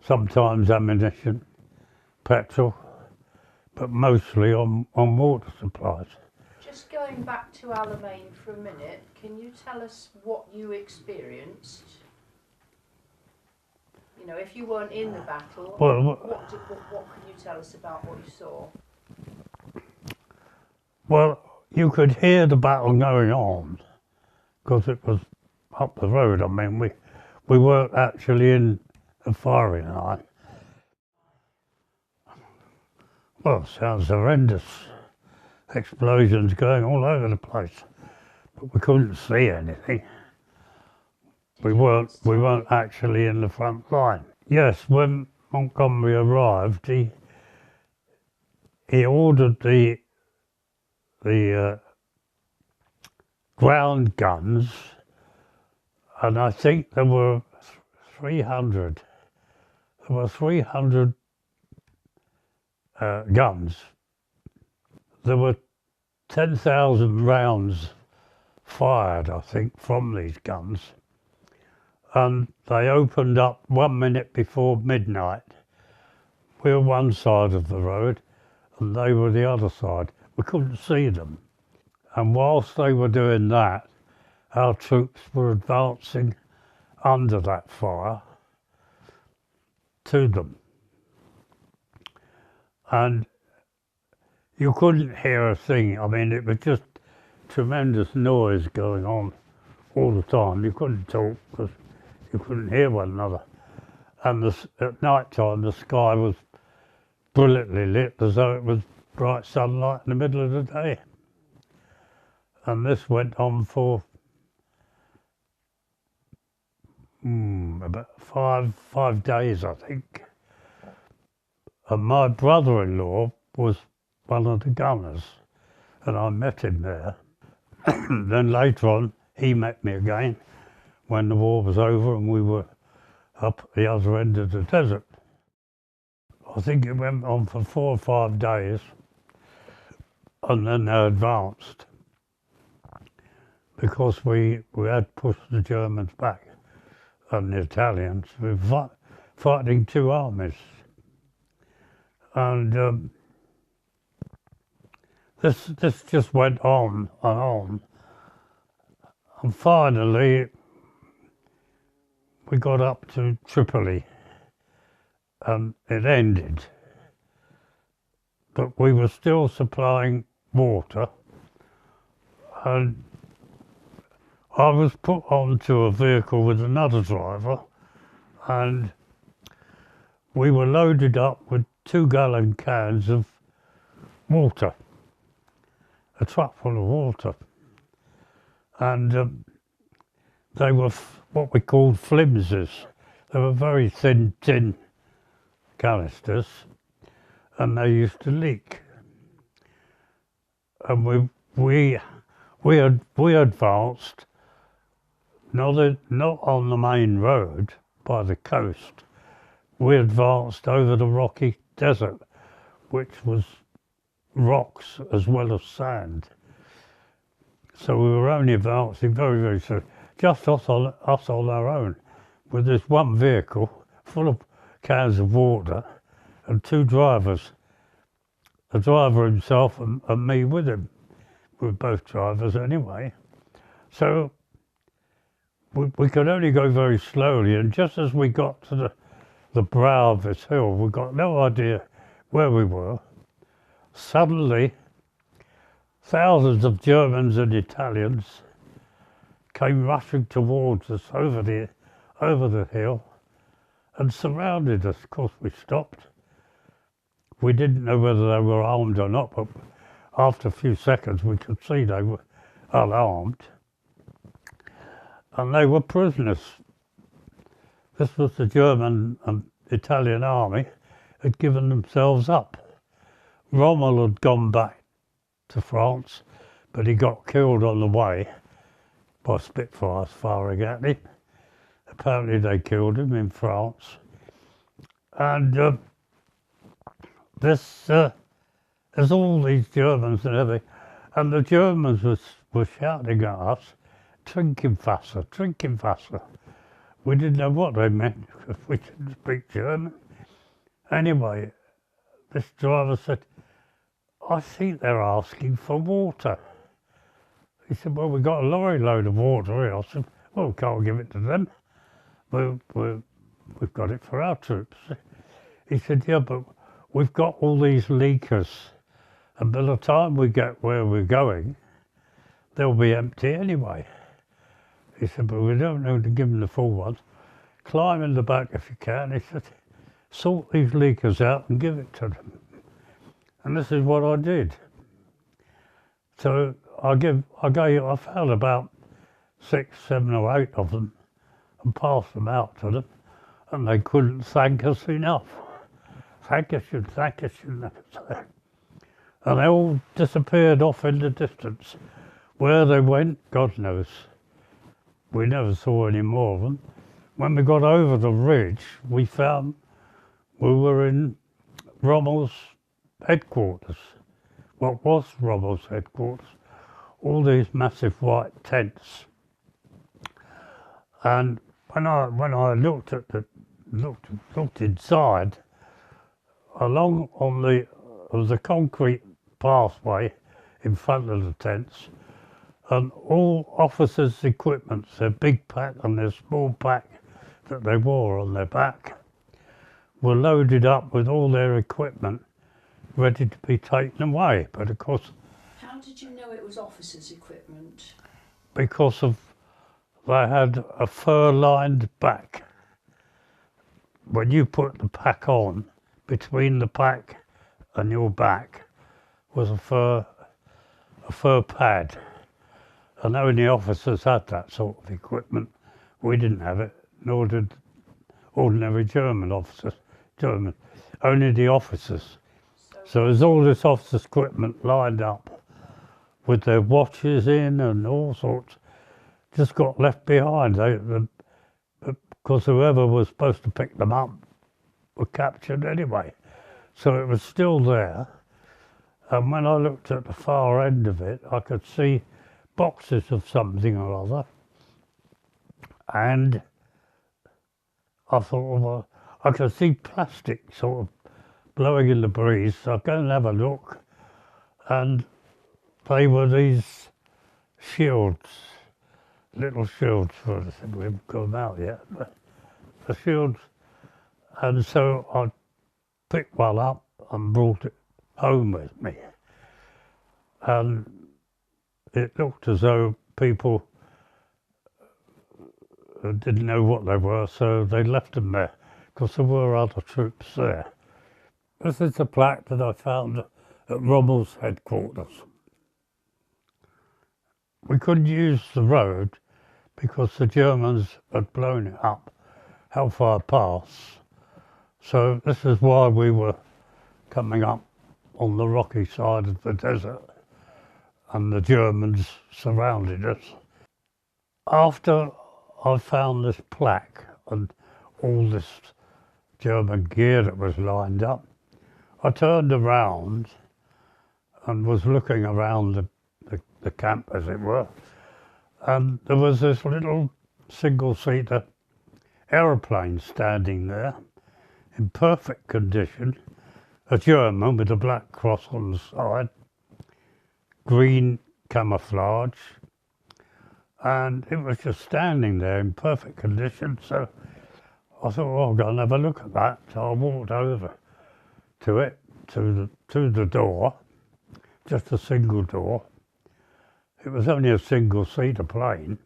Speaker 1: Sometimes ammunition, petrol, but mostly on water supplies.
Speaker 2: Just going back to Alamein for a minute, can you tell us what you experienced? You know, if you weren't in the battle,
Speaker 1: Well,
Speaker 2: what can you tell us about what you saw?
Speaker 1: Well, you could hear the battle going on because it was up the road. I mean, we weren't actually in the firing line. Well, sounds horrendous. Explosions going all over the place, but we couldn't see anything. We weren't actually in the front line. Yes, when Montgomery arrived, he ordered the ground guns, and I think there were 300. There were 300 guns. There were 10,000 rounds fired, I think, from these guns. And they opened up 1 minute before midnight. We were one side of the road and they were the other side. We couldn't see them. And whilst they were doing that, our troops were advancing under that fire to them. And you couldn't hear a thing. I mean, it was just tremendous noise going on all the time. You couldn't talk because you couldn't hear one another. And at night time, the sky was brilliantly lit as though it was bright sunlight in the middle of the day. And this went on for about five days, I think. And my brother-in-law was one of the gunners, and I met him there. Then later on, he met me again when the war was over and we were up at the other end of the desert. I think it went on for 4 or 5 days, and then they advanced because we had pushed the Germans back and the Italians. We were fighting 2 armies. And this just went on and on. And finally, we got up to Tripoli and it ended. But we were still supplying water, and I was put onto a vehicle with another driver, and we were loaded up with 2-gallon cans of water, a truck full of water. And they were what we called flimsies. They were very thin tin canisters, and they used to leak. And we advanced not on the main road by the coast. We advanced over the rocky desert, which was rocks as well as sand. So we were only advancing very, very slow, just us on our own, with this one vehicle full of cans of water and 2 drivers, the driver himself and me with him. We were both drivers anyway. So we could only go very slowly, and just as we got to the brow of this hill, we got no idea where we were. Suddenly, thousands of Germans and Italians came rushing towards us over the hill and surrounded us. Of course, we stopped. We didn't know whether they were armed or not, but after a few seconds we could see they were unarmed. And they were prisoners. This was the German and Italian army had given themselves up. Rommel had gone back to France, but he got killed on the way by Spitfires firing at him. Apparently they killed him in France. And there's all these Germans and everything, and the Germans were shouting at us, Trinkenwasser, Trinkenwasser. We didn't know what they meant because we didn't speak German. Anyway, this driver said, I think they're asking for water. He said, well, we've got a lorry load of water here. I said, well, we can't give it to them. We've got it for our troops. He said, yeah, but we've got all these leakers, and by the time we get where we're going, they'll be empty anyway. He said, but we don't know to give them the full ones. climb in the back if you can. He said, sort these leakers out and give it to them. And this is what I did. So I found about 6, 7 or 8 of them and passed them out to them, and they couldn't thank us enough. Thank us, and they all disappeared off in the distance. Where they went, God knows. We never saw any more of them. When we got over the ridge, we found we were in Rommel's headquarters. What was Rommel's headquarters? All these massive white tents. And when I looked inside, along on the concrete pathway in front of the tents, and all officers' equipment, their big pack and their small pack that they wore on their back, were loaded up with all their equipment ready to be taken away. But of course...
Speaker 2: How did you know it was officers' equipment?
Speaker 1: Because they had a fur-lined back. When you put the pack on, between the pack and your back was a fur pad. And only officers had that sort of equipment. We didn't have it, nor did ordinary German officers. Only the officers. So there's all this officers' equipment lined up with their watches in and all sorts, just got left behind. Because whoever was supposed to pick them up were captured anyway. So it was still there. And when I looked at the far end of it, I could see boxes of something or other. And I thought, well, I could see plastic sort of blowing in the breeze, so I go and have a look. And they were these shields, little shields, we haven't got them out yet, but the shields. And so I picked one up and brought it home with me. And it looked as though people didn't know what they were, so they left them there, because there were other troops there. This is the plaque that I found at Rommel's headquarters. We couldn't use the road because the Germans had blown it up Hellfire Pass. So this is why we were coming up on the rocky side of the desert, and the Germans surrounded us. After I found this plaque and all this German gear that was lined up, I turned around and was looking around the camp, as it were, and there was this little single-seater aeroplane standing there in perfect condition, a German with a black cross on the side, green camouflage, and it was just standing there in perfect condition. So I thought, well, I'll go and have a look at that. So I walked over to it, to the door, just a single door. It was only a single-seater plane.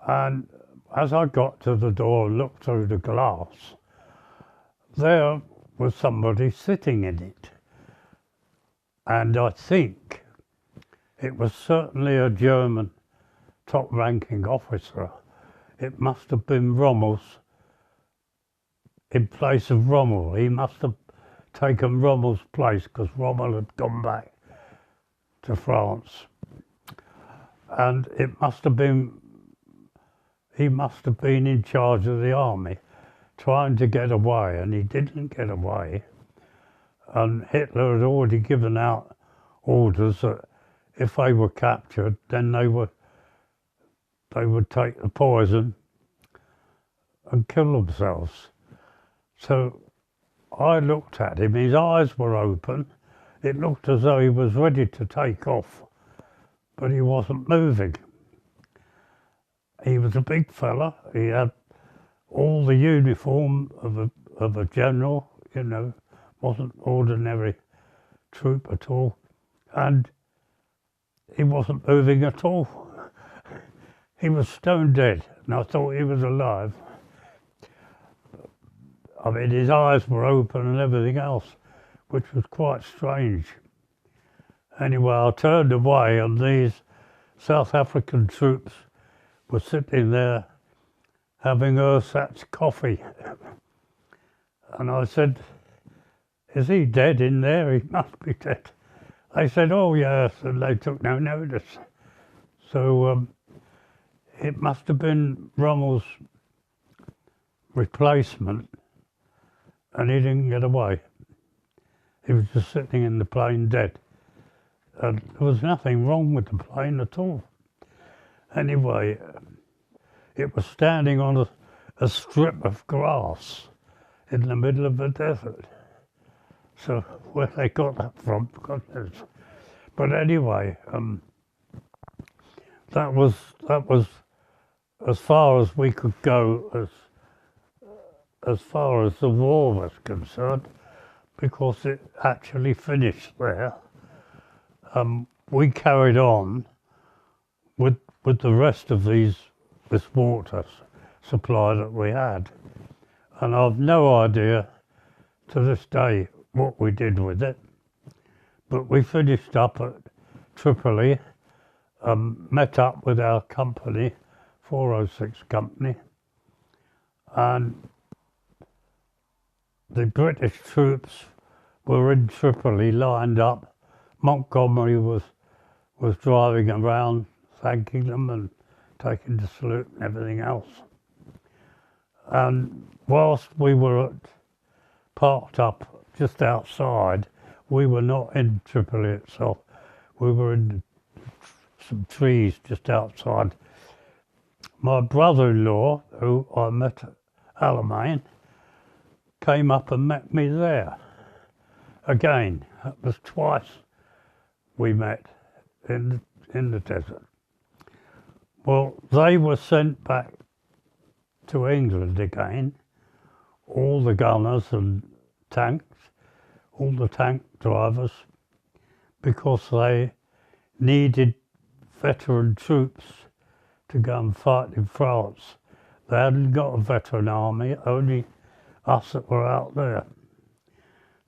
Speaker 1: And as I got to the door and looked through the glass, there was somebody sitting in it. And I think it was certainly a German top-ranking officer. It must have been Rommel's, in place of Rommel. He must have taken Rommel's place because Rommel had gone back to France. And it must have been, he must have been in charge of the army, trying to get away, and he didn't get away. And Hitler had already given out orders that if they were captured, then they would take the poison and kill themselves. So I looked at him, his eyes were open. It looked as though he was ready to take off, but he wasn't moving. He was a big fella. He had all the uniform of a general, you know, wasn't ordinary troop at all. And he wasn't moving at all. He was stone dead, and I thought he was alive. I mean, his eyes were open and everything else, which was quite strange. Anyway, I turned away and these South African troops were sitting there having ersatz coffee. And I said, "Is he dead in there? He must be dead." They said, "Oh yes," and they took no notice. So it must have been Rommel's replacement, and he didn't get away. He was just sitting in the plane dead. And there was nothing wrong with the plane at all. Anyway, it was standing on a strip of grass in the middle of the desert. So where they got that from, God knows. But anyway, that was as far as we could go as far as the war was concerned, because it actually finished there. We carried on with the rest of this water supply that we had, and I've no idea to this day what we did with it. But we finished up at Tripoli, met up with our company, 406 company, and the British troops were in Tripoli lined up. Montgomery was driving around thanking them and taking the salute and everything else. And whilst we were parked up just outside, we were not in Tripoli itself. We were in some trees just outside. My brother-in-law, who I met at Alamein, came up and met me there. Again, that was twice we met in the desert. Well, they were sent back to England again, all the gunners and tanks, all the tank drivers, because they needed veteran troops to go and fight in France. They hadn't got a veteran army, only us that were out there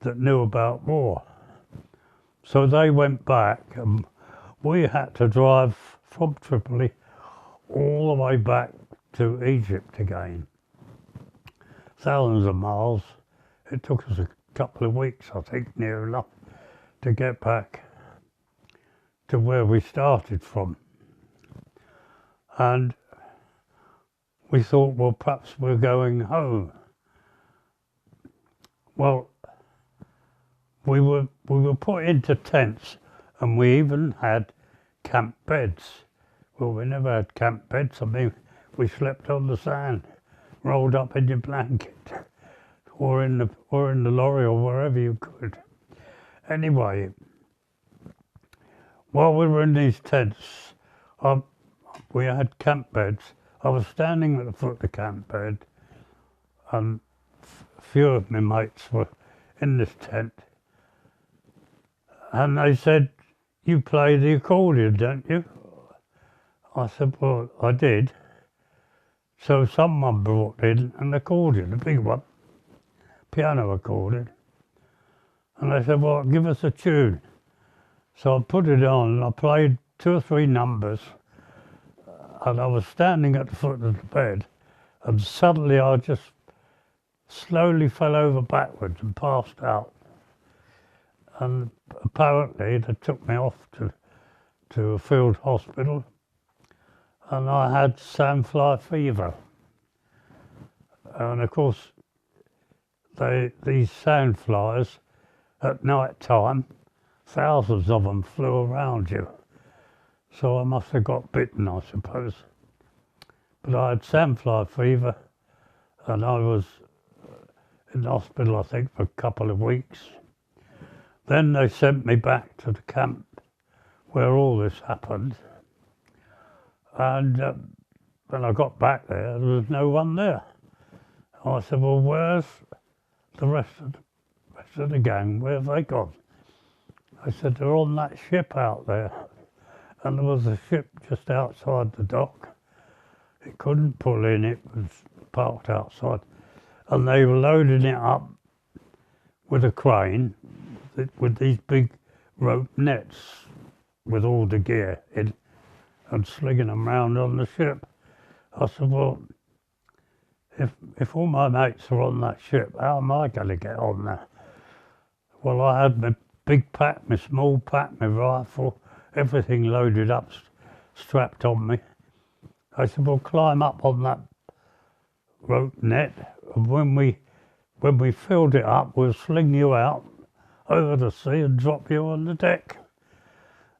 Speaker 1: that knew about war. So they went back and we had to drive from Tripoli all the way back to Egypt again. Thousands of miles. It took us a couple of weeks, I think, near enough, to get back to where we started from. And we thought, well, perhaps we're going home. Well, we were put into tents, and we even had camp beds. Well, we never had camp beds. I mean, we slept on the sand, rolled up in your blanket, or in the lorry or wherever you could. Anyway, while we were in these tents, we had camp beds. I was standing at the foot of the camp bed, and a few of my mates were in this tent. And they said, "You play the accordion, don't you?" I said, "Well, I did." So someone brought in an accordion, a big one, piano accordion. And they said, "Well, give us a tune." So I put it on and I played 2 or 3 numbers. And I was standing at the foot of the bed, and suddenly I just slowly fell over backwards and passed out. And apparently they took me off to a field hospital, and I had sandfly fever. And of course, these sandflies at night time, thousands of them flew around you. So I must have got bitten, I suppose. But I had sandfly fever, and I was in the hospital, I think, for a couple of weeks. Then they sent me back to the camp where all this happened. And when I got back there was no one there. I said, "Well, where's the rest of the gang? Where have they gone?" I said, "They're on that ship out there." And there was a ship just outside the dock. It couldn't pull in, it was parked outside. and they were loading it up with a crane with these big rope nets with all the gear in and slinging them round on the ship. I said, well, if all my mates are on that ship, how am I going to get on there? Well, I had my big pack, my small pack, my rifle, everything loaded up, strapped on me. I said, well, climb up on that rope net, and when we filled it up, we'll sling you out over the sea and drop you on the deck.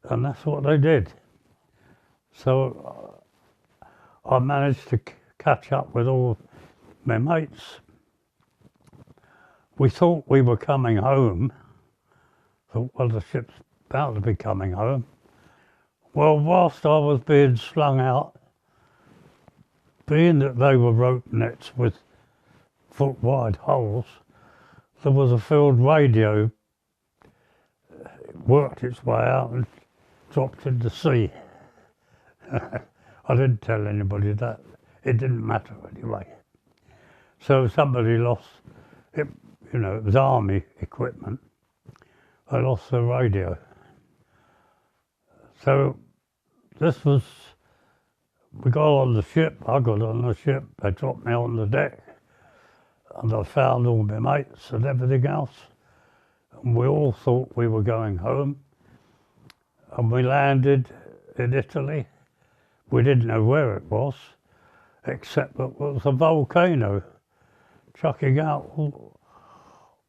Speaker 1: And that's what they did. So I managed to catch up with all my mates. We thought we were coming home. Thought, well, the ship's about to be coming home. Well, whilst I was being slung out, being that they were rope nets with foot-wide holes, there was a field radio. It worked its way out and dropped in the sea. I didn't tell anybody that. It didn't matter anyway. So somebody lost it, you know, it was army equipment. I lost the radio. So this was, we got on the ship, I got on the ship, they dropped me on the deck, and I found all my mates and everything else. And we all thought we were going home. And we landed in Italy. We didn't know where it was, except that it was a volcano chucking out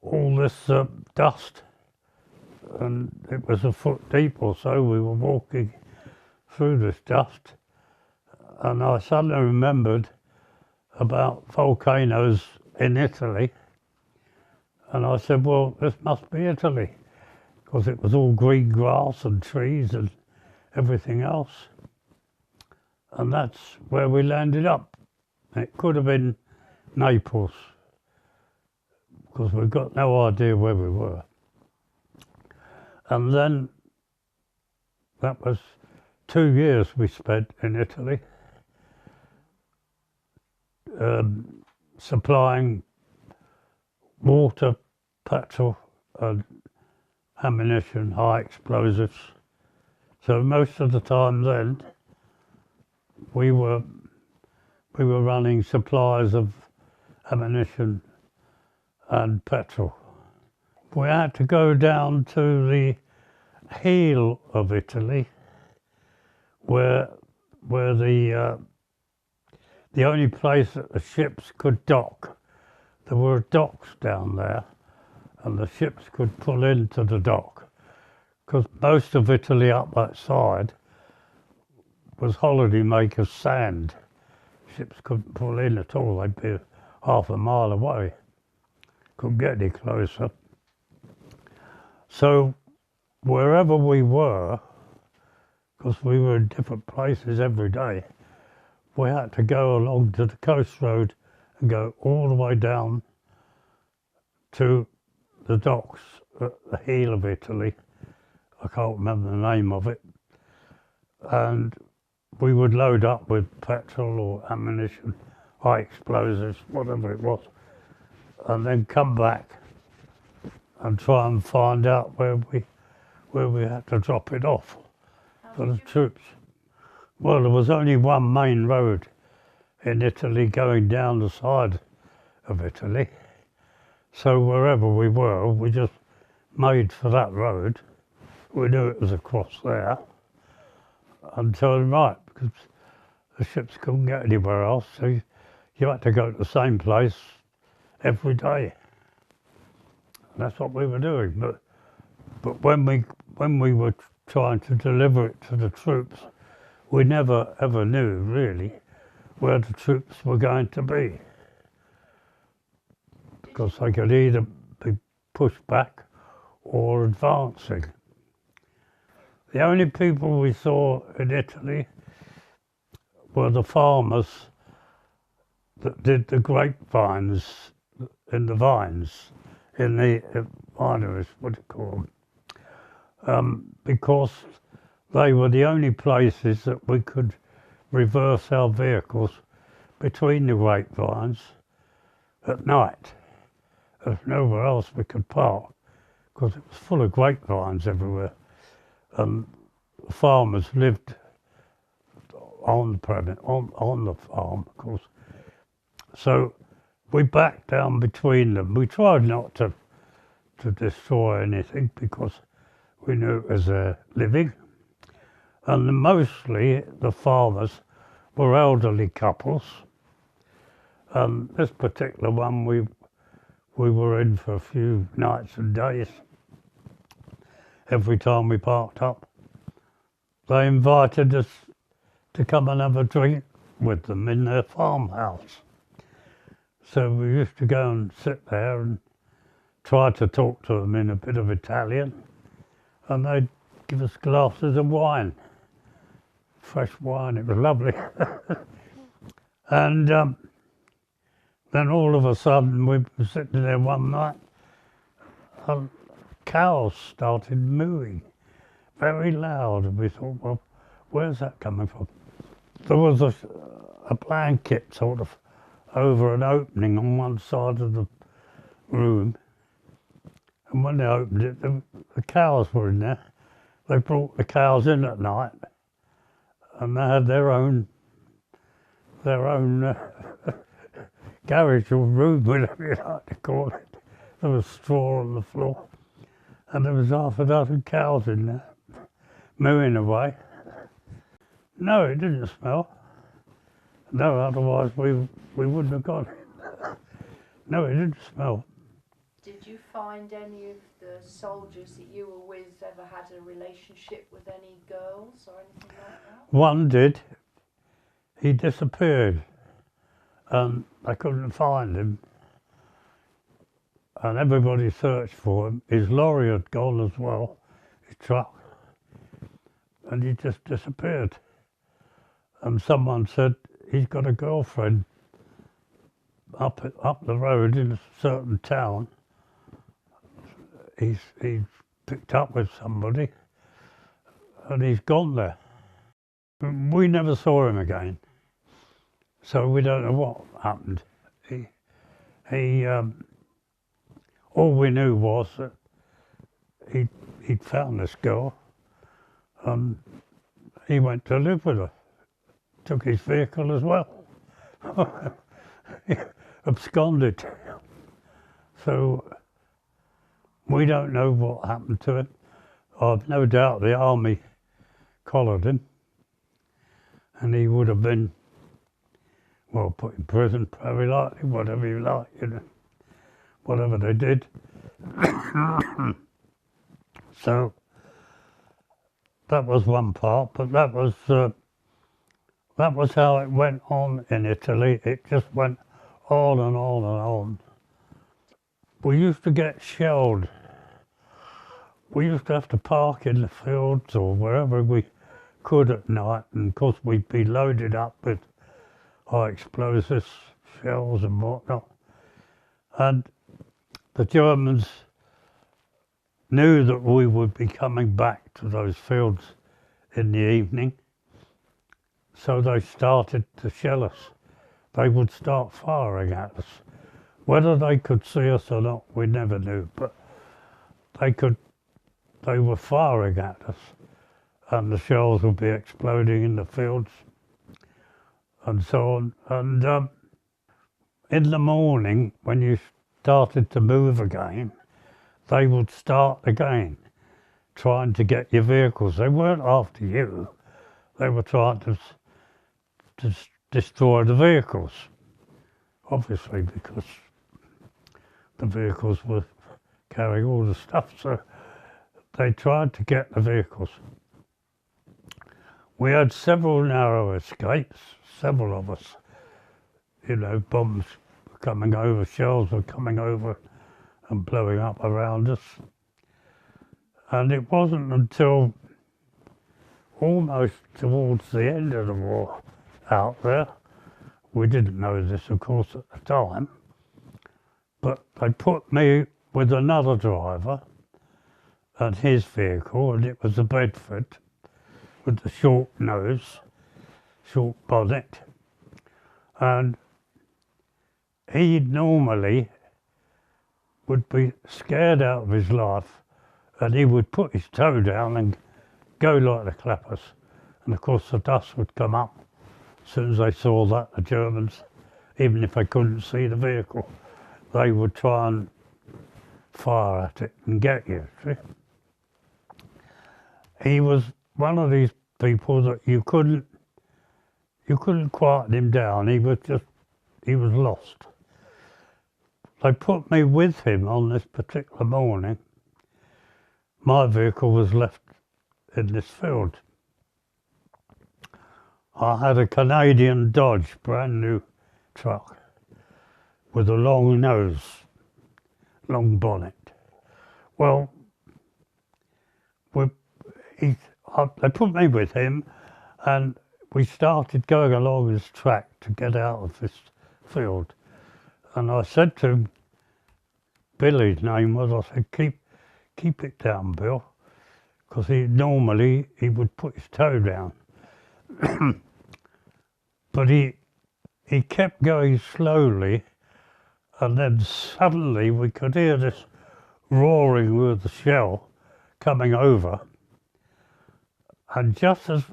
Speaker 1: all this dust. And it was a foot deep or so. We were walking through this dust. And I suddenly remembered about volcanoes in Italy. And I said, well, this must be Italy, because it was all green grass and trees and everything else. And that's where we landed up. It could have been Naples, because we've got no idea where we were. And then that was 2 years we spent in Italy, supplying water, petrol and ammunition, high explosives. So most of the time then we were running supplies of ammunition and petrol. We had to go down to the heel of Italy, where the only place that the ships could dock. There were docks down there, and the ships could pull into the dock, because most of Italy up that side was holidaymakers' sand. Ships couldn't pull in at all. They'd be half a mile away. Couldn't get any closer. So wherever we were, because we were in different places every day, we had to go along to the coast road and go all the way down to the docks at the heel of Italy. I can't remember the name of it. And we would load up with petrol or ammunition, high explosives, whatever it was, and then come back and try and find out where we had to drop it off for the troops. Well, there was only one main road in Italy going down the side of Italy. So wherever we were, we just made for that road. We knew it was across there and turned right, because the ships couldn't get anywhere else. So you had to go to the same place every day. And that's what we were doing. But when we were trying to deliver it to the troops, we never ever knew really where the troops were going to be, because they could either be pushed back or advancing. The only people we saw in Italy were the farmers that did the grapevines in the vines, in the wineries, what do you call them? Because they were the only places that we could reverse our vehicles between the grapevines at night. There's nowhere else we could park because it was full of grapevines everywhere. And the farmers lived on the premise, on the farm, of course. So we backed down between them. We tried not to destroy anything because we knew it was a living. And mostly the farmers were elderly couples. And this particular one we were in for a few nights and days. Every time we parked up, they invited us to come and have a drink with them in their farmhouse. So we used to go and sit there and try to talk to them in a bit of Italian, and they'd give us glasses of wine, fresh wine. It was lovely. And then all of a sudden we were sitting there one night and cows started mooing very loud, and we thought, well, where's that coming from? There was a blanket sort of over an opening on one side of the room, and when they opened it, the cows were in there. They brought the cows in at night, and they had their own garage or room, whatever you like to call it. There was straw on the floor, and there was half a dozen cows in there, mooing away. No, it didn't smell. No, otherwise we wouldn't have gone. No, it didn't smell.
Speaker 2: Did you find any of the soldiers that you were with ever had a relationship with any girls or anything like that?
Speaker 1: One did. He disappeared, and I couldn't find him. And everybody searched for him. His lorry had gone as well, his truck, and he just disappeared. And someone said he's got a girlfriend up the road in a certain town. He's picked up with somebody, and he's gone there. We never saw him again, so we don't know what happened. All we knew was that he'd found this girl, and he went to live with her. Took his vehicle as well. He absconded. So we don't know what happened to him. I've no doubt the army collared him, and he would have been, well, put in prison, very likely, whatever you like, you know, whatever they did. So that was one part, but that was how it went on in Italy. It just went on and on and on. We used to get shelled. We used to have to park in the fields or wherever we could at night, and of course we'd be loaded up with high explosives, shells and whatnot. And the Germans knew that we would be coming back to those fields in the evening. So they started to shell us. They would start firing at us. Whether they could see us or not, we never knew, but they were firing at us, and the shells would be exploding in the fields and so on. And in the morning, when you started to move again, they would start again, trying to get your vehicles. They weren't after you. They were trying to destroy the vehicles, obviously, because the vehicles were carrying all the stuff, so they tried to get the vehicles. We had several narrow escapes, several of us. You know, bombs were coming over, shells were coming over and blowing up around us. And it wasn't until almost towards the end of the war out there, we didn't know this of course at the time, but they put me with another driver and his vehicle, and it was a Bedford with the short nose, short bonnet, and he normally would be scared out of his life, and he would put his toe down and go like the clappers. And of course the dust would come up as soon as they saw that, the Germans, even if they couldn't see the vehicle, they would try and fire at it and get you. See? He was one of these people that you couldn't quieten him down. He was lost. They put me with him on this particular morning. My vehicle was left in this field. I had a Canadian Dodge, brand new truck, with a long nose, long bonnet. Well, they put me with him, and we started going along this track to get out of this field. And I said to him, Billy's name was, I said, keep it down, Bill, because normally he would put his toe down. But he kept going slowly, and then suddenly we could hear this roaring with the shell coming over. And just as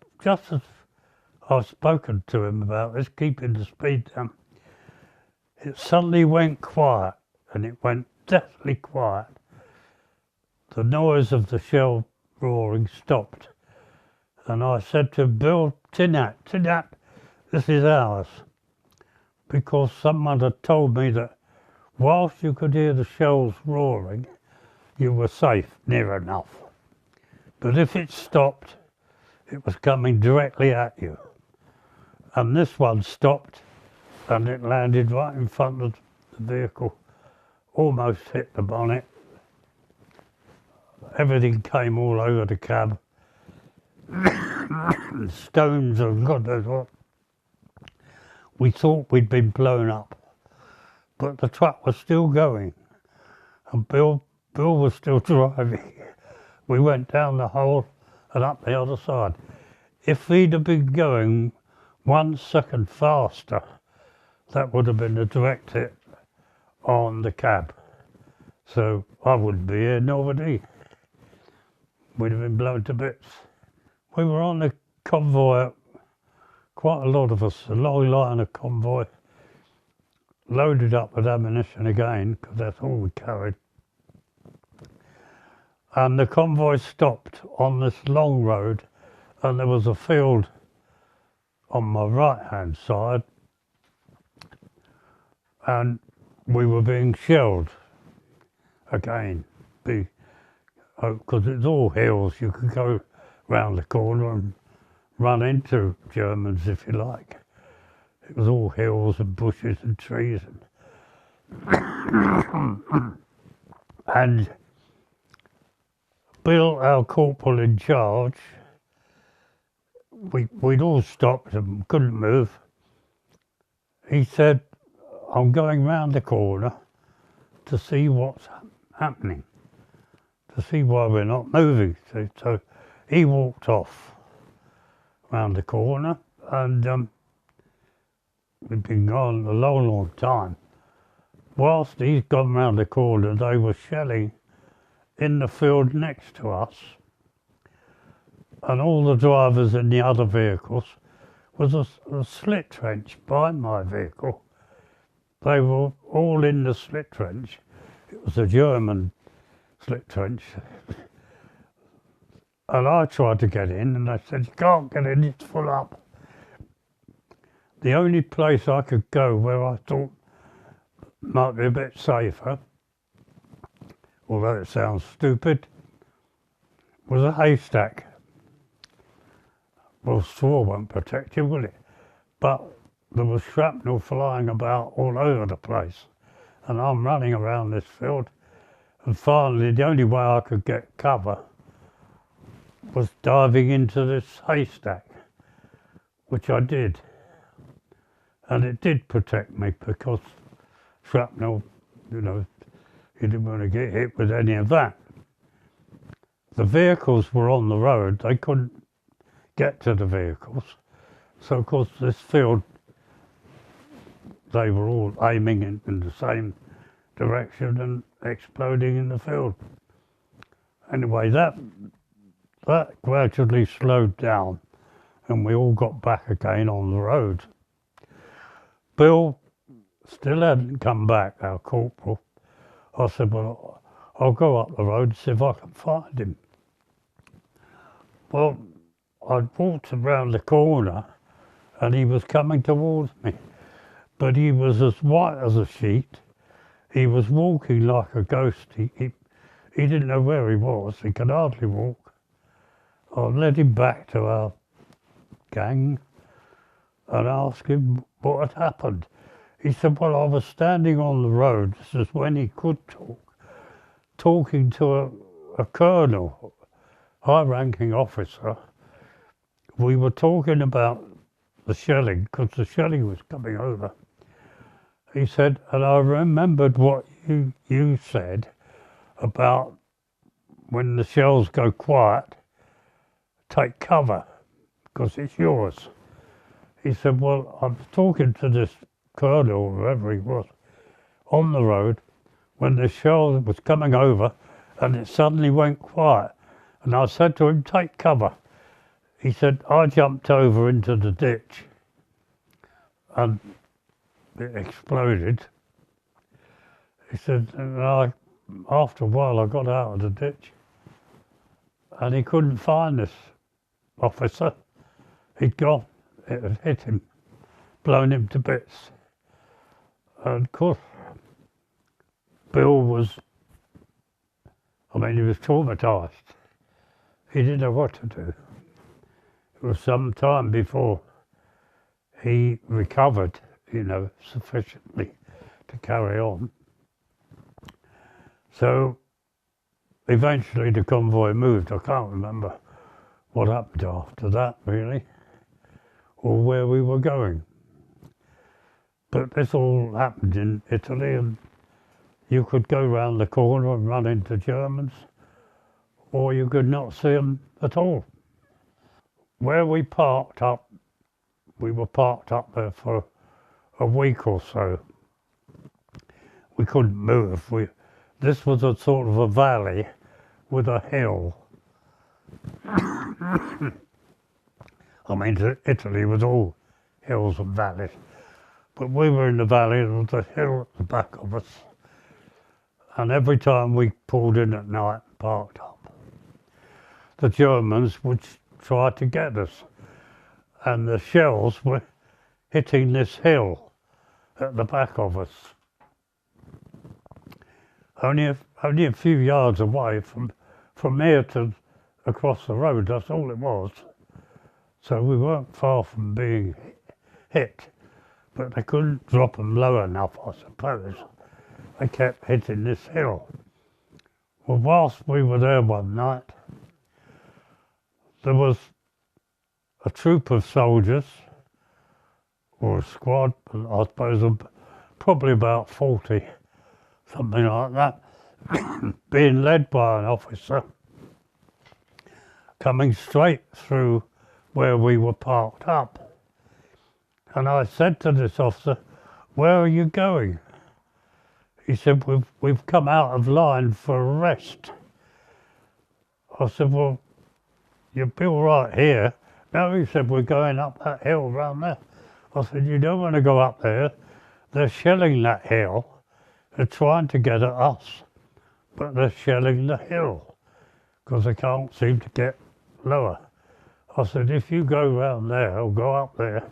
Speaker 1: I've spoken to him about this, keeping the speed down, it suddenly went quiet, and it went deathly quiet. The noise of the shell roaring stopped. And I said to Bill, Tinat, this is ours. Because someone had told me that whilst you could hear the shells roaring, you were safe, near enough. But if it stopped, it was coming directly at you. And this one stopped, and it landed right in front of the vehicle, almost hit the bonnet. Everything came all over the cab. Stones and God knows what. We thought we'd been blown up, but the truck was still going, and Bill was still driving. We went down the hole and up the other side. If we'd have been going 1 second faster, that would have been a direct hit on the cab. So I wouldn't be here, nor would he. We'd have been blown to bits. We were on the convoy, quite a lot of us, a long line of convoy, loaded up with ammunition again, because that's all we carried. And the convoy stopped on this long road, and there was a field on my right-hand side, and we were being shelled again, because it's all hills. You could go round the corner and run into Germans if you like. It was all hills and bushes and trees. And Bill, our corporal in charge, we'd all stopped and couldn't move. He said, I'm going round the corner to see what's happening, to see why we're not moving. So he walked off round the corner, and we'd been gone a long, long time. Whilst he's gone round the corner, they were shelling in the field next to us, and all the drivers in the other vehicles was a slit trench by my vehicle. They were all in the slit trench. It was a German slit trench. And I tried to get in, and they said, you can't get in, it's full up. The only place I could go where I thought might be a bit safer, although it sounds stupid, was a haystack. Well, straw won't protect you, will it? But there was shrapnel flying about all over the place, and I'm running around this field, and finally the only way I could get cover was diving into this haystack, which I did. And it did protect me, because shrapnel, you didn't want to get hit with any of that. The vehicles were on the road, they couldn't get to the vehicles. So of course this field, they were all aiming in the same direction and exploding in the field. Anyway, that gradually slowed down and we all got back again on the road. Bill still hadn't come back, our corporal. I said, well, I'll go up the road and see if I can find him. Well, I'd walked around the corner and he was coming towards me, but he was as white as a sheet. He was walking like a ghost. He didn't know where he was. He could hardly walk. I led him back to our gang and asked him what had happened. He said, well, I was standing on the road, this is when he could talk, talking to a colonel, high-ranking officer. We were talking about the shelling, because the shelling was coming over. He said, and I remembered what you said about when the shells go quiet, take cover, because it's yours. He said, well, I was talking to this colonel, whoever he was, on the road when the shell was coming over and it suddenly went quiet. And I said to him, take cover. He said, I jumped over into the ditch and it exploded. He said, and after a while I got out of the ditch and he couldn't find this officer. He'd gone, it had hit him, blown him to bits. And of course, Bill was, he was traumatised. He didn't know what to do. It was some time before he recovered, sufficiently to carry on. So eventually the convoy moved. I can't remember what happened after that, really, or where we were going. But this all happened in Italy, and you could go round the corner and run into Germans, or you could not see them at all. Where we parked up, we were parked up there for a week or so. We couldn't move. This was a sort of a valley with a hill. Italy was all hills and valleys. But we were in the valley and there was a hill at the back of us. And every time we pulled in at night and parked up, the Germans would try to get us. And the shells were hitting this hill at the back of us. Only a few yards away from here to across the road, that's all it was. So we weren't far from being hit. But they couldn't drop them low enough, I suppose. They kept hitting this hill. Well, whilst we were there one night, there was a troop of soldiers, or a squad, I suppose, probably about 40, something like that, being led by an officer, coming straight through where we were parked up. And I said to this officer, where are you going? He said, we've come out of line for a rest. I said, well, you'll be all right here. No, he said, we're going up that hill round there. I said, you don't want to go up there. They're shelling that hill. They're trying to get at us, but they're shelling the hill because they can't seem to get lower. I said, if you go round there or go up there,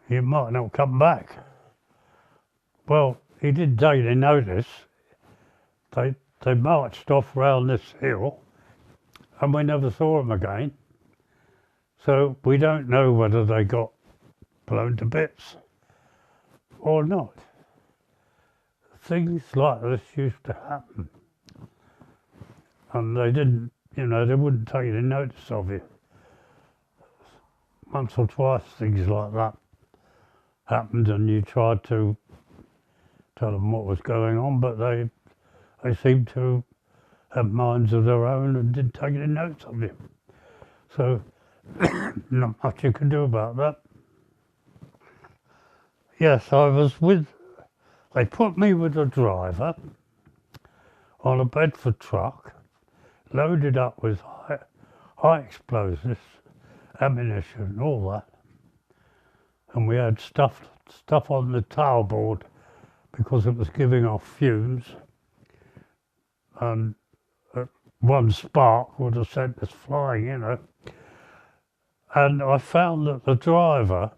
Speaker 1: you might not come back. Well, he didn't take any notice. They marched off round this hill and we never saw them again. So we don't know whether they got blown to bits or not. Things like this used to happen. And they didn't, they wouldn't take any notice of you. Once or twice things like that happened and you tried to tell them what was going on, but they seemed to have minds of their own and didn't take any notes of you. So not much you can do about that. Yes, I was with, they put me with a driver on a Bedford truck, loaded up with high explosives, ammunition, all that. And we had stuff on the tailboard because it was giving off fumes. And one spark would have sent us flying, you know. And I found that the driver,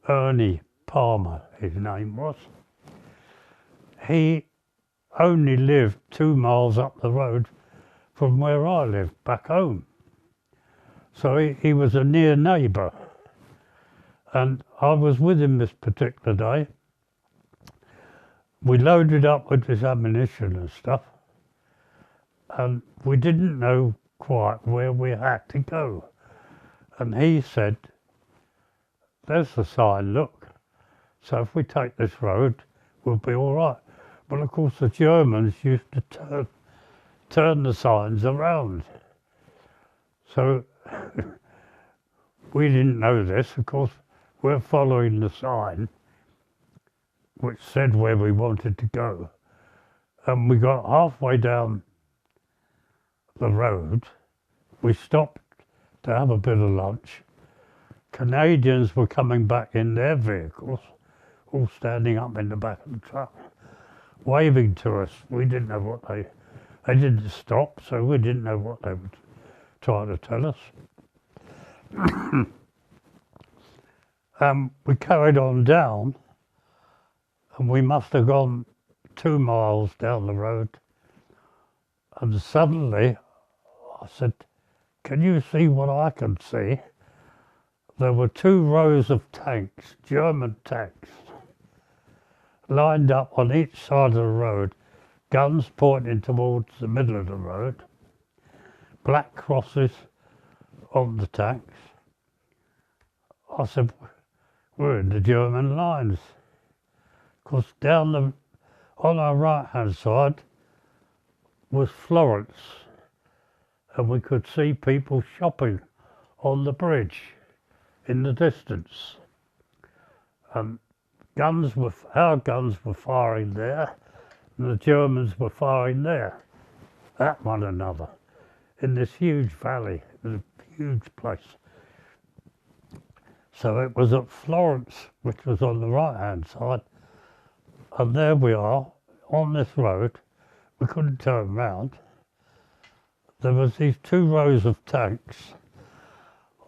Speaker 1: Ernie Palmer, his name was, he only lived 2 miles up the road from where I lived, back home. So he was a near neighbour. And I was with him this particular day. We loaded up with this ammunition and stuff, and we didn't know quite where we had to go. And he said, there's the sign, look. So if we take this road, we'll be all right. But of course the Germans used to turn the signs around. So we didn't know this. Of course, we're following the sign which said where we wanted to go. And we got halfway down the road. We stopped to have a bit of lunch. Canadians were coming back in their vehicles, all standing up in the back of the truck, waving to us. We didn't know what they didn't stop, so we didn't know what they were trying to tell us. We carried on down, and we must have gone 2 miles down the road, and suddenly I said, can you see what I can see? There were 2 rows of tanks, German tanks, lined up on each side of the road, guns pointing towards the middle of the road, black crosses on the tanks. I said, we're in the German lines. Because on our right-hand side was Florence, and we could see people shopping on the bridge in the distance. And our guns were firing there, and the Germans were firing there at one another in this huge valley. It was a huge place. So it was at Florence, which was on the right-hand side, and there we are on this road. We couldn't turn round. There was these 2 rows of tanks.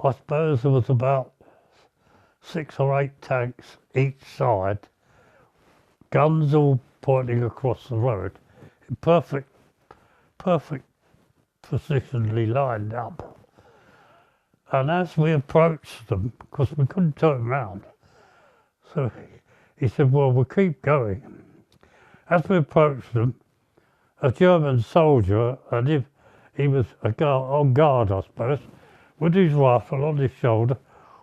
Speaker 1: I suppose there was about 6 or 8 tanks each side, guns all pointing across the road, in perfect positionally lined up. And as we approached them, because we couldn't turn round, so he said, well, we'll keep going. As we approached them, a German soldier, and he was on guard, I suppose, with his rifle on his shoulder,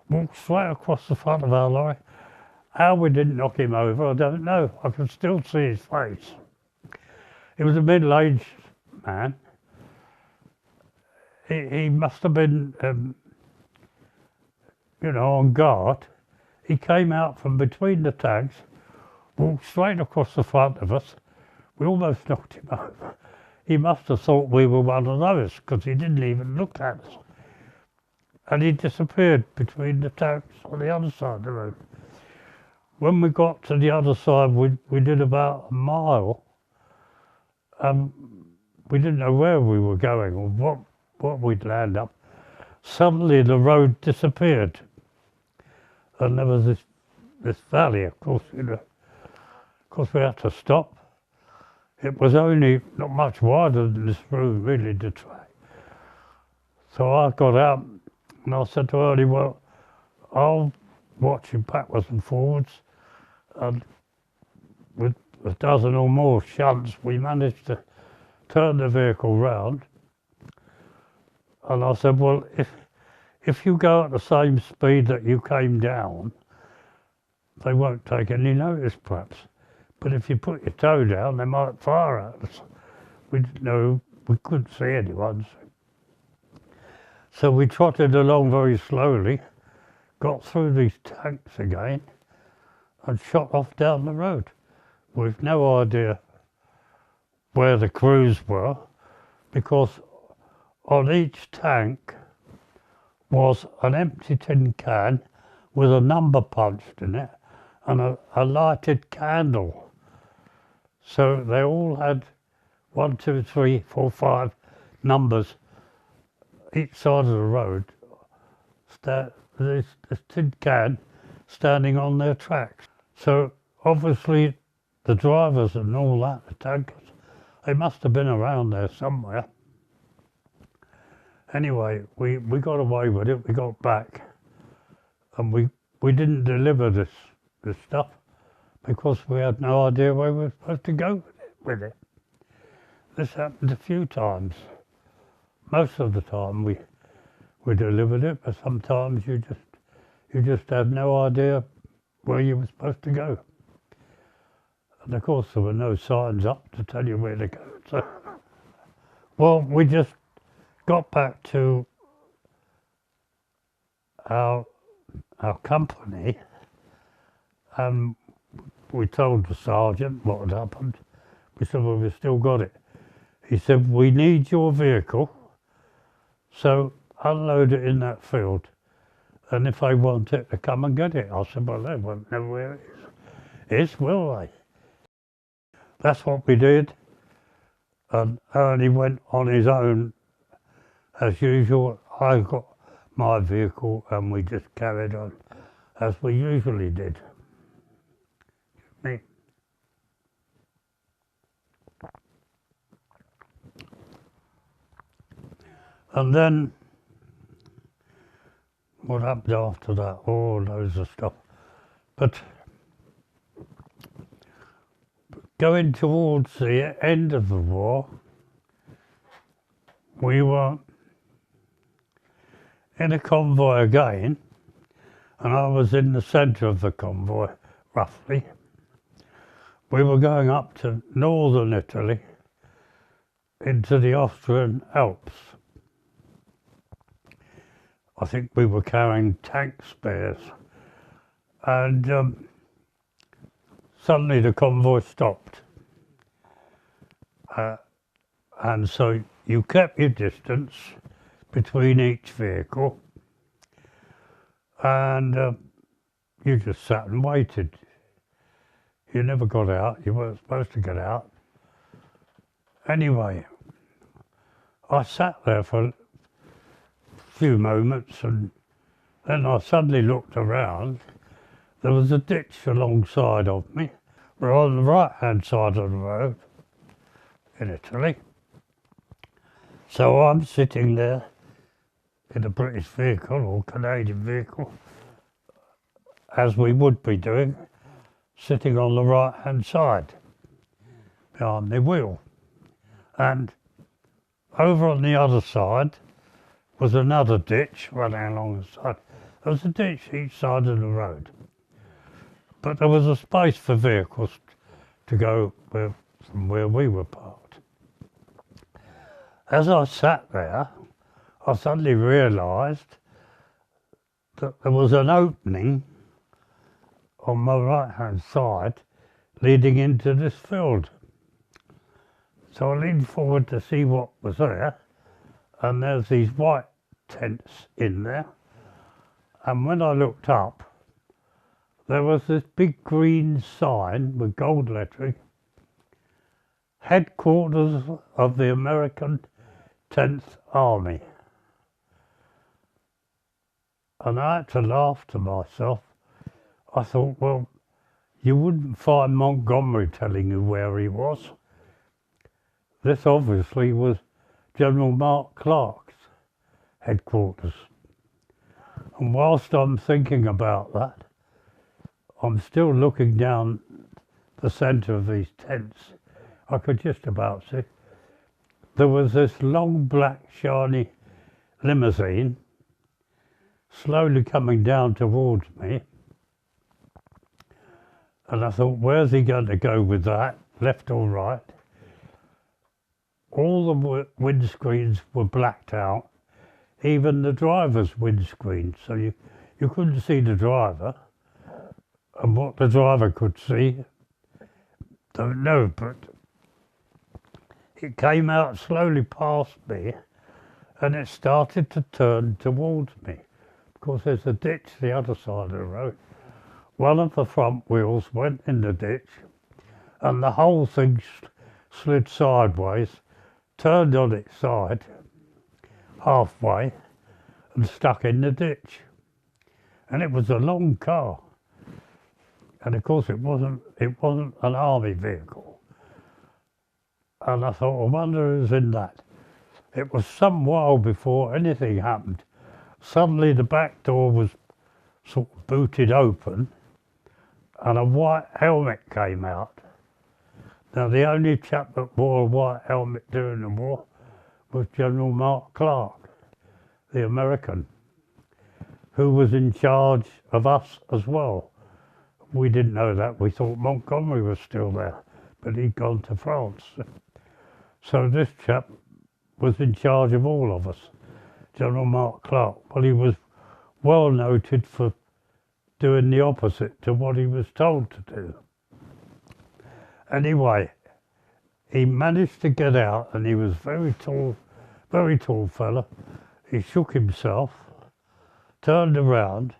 Speaker 1: walked straight across the front of our lorry. How we didn't knock him over, I don't know. I can still see his face. He was a middle-aged man. He must have been, on guard. He came out from between the tanks, walked straight across the front of us. We almost knocked him over. He must have thought we were one of those, because he didn't even look at us. And he disappeared between the tanks on the other side of the road. When we got to the other side, we did about a mile. We didn't know where we were going or what we'd land up. Suddenly the road disappeared. And there was this valley, of course, Of course we had to stop. It was only not much wider than this room, really, to try. So I got out and I said to Ellie, well, I'll watch him backwards and forwards. And with a dozen or more shunts, we managed to turn the vehicle round. And I said, well, if you go at the same speed that you came down, they won't take any notice, perhaps. But if you put your toe down, they might fire at us. We didn't know, we couldn't see anyone. So we trotted along very slowly, got through these tanks again, and shot off down the road. We've no idea where the crews were, because on each tank was an empty tin can with a number punched in it and a lighted candle. So they all had 1, 2, 3, 4, 5 numbers each side of the road. This tin can standing on their tracks. So obviously the drivers and all that, the tankers, they must have been around there somewhere. Anyway, we got away with it, we got back, and we didn't deliver this stuff because we had no idea where we were supposed to go with it. This happened a few times. Most of the time we delivered it, but sometimes you just had no idea where you were supposed to go. And of course there were no signs up to tell you where to go. So, well, we just got back to our company, and we told the sergeant what had happened. We said, well, we've still got it. He said, we need your vehicle, so unload it in that field, and if they want it, to come and get it. I said, well, they won't know where it is, will they? That's what we did, and Ernie went on his own as usual. I got my vehicle and we just carried on as we usually did. Me. And then what happened after that? Oh, loads of stuff. But going towards the end of the war, we were in a convoy again, and I was in the centre of the convoy, roughly. We were going up to northern Italy, into the Austrian Alps. I think we were carrying tank spares, and suddenly the convoy stopped. And so you kept your distance between each vehicle, and you just sat and waited. You never got out, you weren't supposed to get out. Anyway, I sat there for a few moments, and then I suddenly looked around. There was a ditch alongside of me. We're on the right-hand side of the road in Italy. So I'm sitting there in a British vehicle or Canadian vehicle, as we would be doing, sitting on the right-hand side behind the wheel. And over on the other side was another ditch running along the side. There was a ditch each side of the road, but there was a space for vehicles to go from where we were parked. As I sat there, I suddenly realised that there was an opening on my right-hand side leading into this field. So I leaned forward to see what was there, and there's these white tents in there. And when I looked up, there was this big green sign with gold lettering, Headquarters of the American 10th Army. And I had to laugh to myself. I thought, well, you wouldn't find Montgomery telling you where he was. This obviously was General Mark Clark's headquarters. And whilst I'm thinking about that, I'm still looking down the centre of these tents. I could just about see. There was this long black shiny limousine slowly coming down towards me. And I thought, where's he going to go with that, left or right? All the windscreens were blacked out, even the driver's windscreen, so you couldn't see the driver. And what the driver could see, don't know, but it came out slowly past me and it started to turn towards me. Of course, there's a ditch the other side of the road. One of the front wheels went in the ditch and the whole thing slid sideways, turned on its side halfway and stuck in the ditch. And it was a long car. And of course it wasn't an army vehicle. And I thought, I wonder who's in that. It was some while before anything happened. Suddenly the back door was sort of booted open and a white helmet came out. Now the only chap that wore a white helmet during the war was General Mark Clark, the American, who was in charge of us as well. We didn't know that. We thought Montgomery was still there, but he'd gone to France. So this chap was in charge of all of us, General Mark Clark. Well, he was well noted for doing the opposite to what he was told to do. Anyway, he managed to get out, and he was very tall fella. He shook himself, turned around,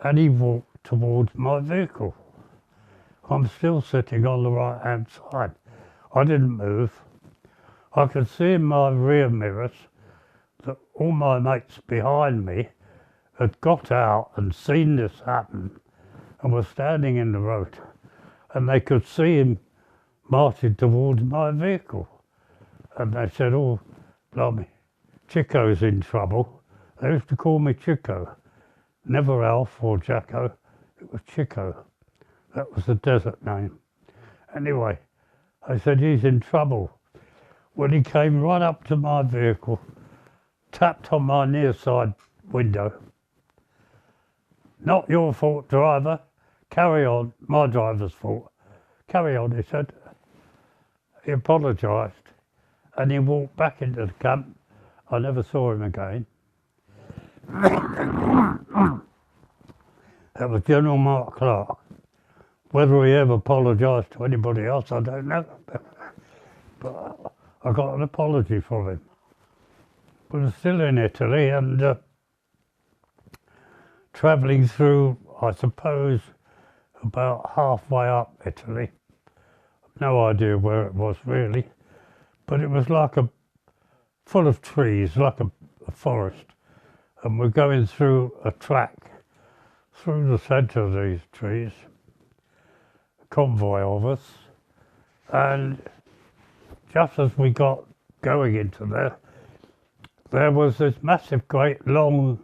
Speaker 1: and he walked towards my vehicle. I'm still sitting on the right hand side. I didn't move. I could see in my rear mirrors that all my mates behind me had got out and seen this happen and were standing in the road, and they could see him marching towards my vehicle. And they said, oh, blimey, Chico's in trouble. They used to call me Chico, never Alf or Jacko. It was Chico. That was the desert name. Anyway, I said, he's in trouble. When he came right up to my vehicle, tapped on my near side window. Not your fault, driver. Carry on. My driver's fault. Carry on, he said. He apologised and he walked back into the camp. I never saw him again. That was General Mark Clark. Whether he ever apologised to anybody else, I don't know. But I got an apology from him. We were still in Italy and travelling through, I suppose, about halfway up Italy. No idea where it was really, but it was like full of trees, like a forest. And we're going through a track through the centre of these trees, a convoy of us, and just as we got going into there was this massive, great, long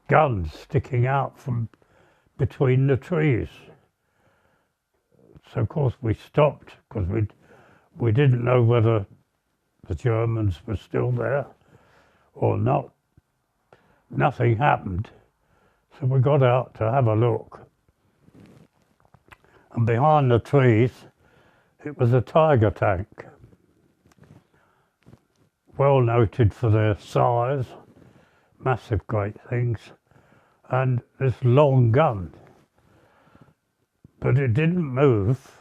Speaker 1: gun sticking out from between the trees. So of course we stopped because we didn't know whether the Germans were still there or not. Nothing happened. So we got out to have a look. And behind the trees, it was a Tiger tank. Well noted for their size, massive great things, and this long gun. But it didn't move.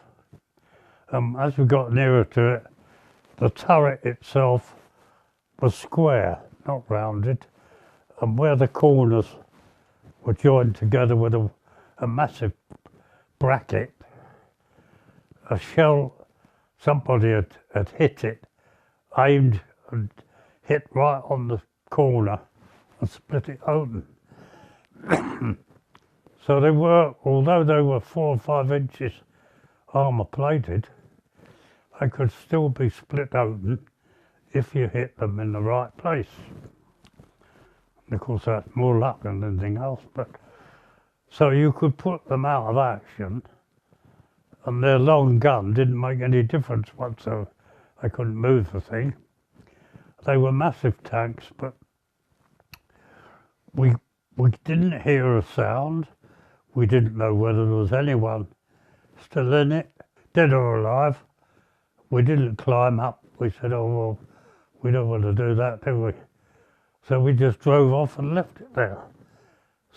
Speaker 1: As we got nearer to it, the turret itself was square, not rounded, and where the corners were joined together with a massive bracket, a shell, somebody had hit it, aimed and hit right on the corner and split it open. So they were, although they were 4 or 5 inches armour plated, they could still be split open if you hit them in the right place. And of course that's more luck than anything else, but so you could put them out of action, and their long gun didn't make any difference whatsoever. They couldn't move the thing. They were massive tanks, but we didn't hear a sound. We didn't know whether there was anyone still in it, dead or alive. We didn't climb up. We said, oh, well, we don't want to do that, do we? So we just drove off and left it there.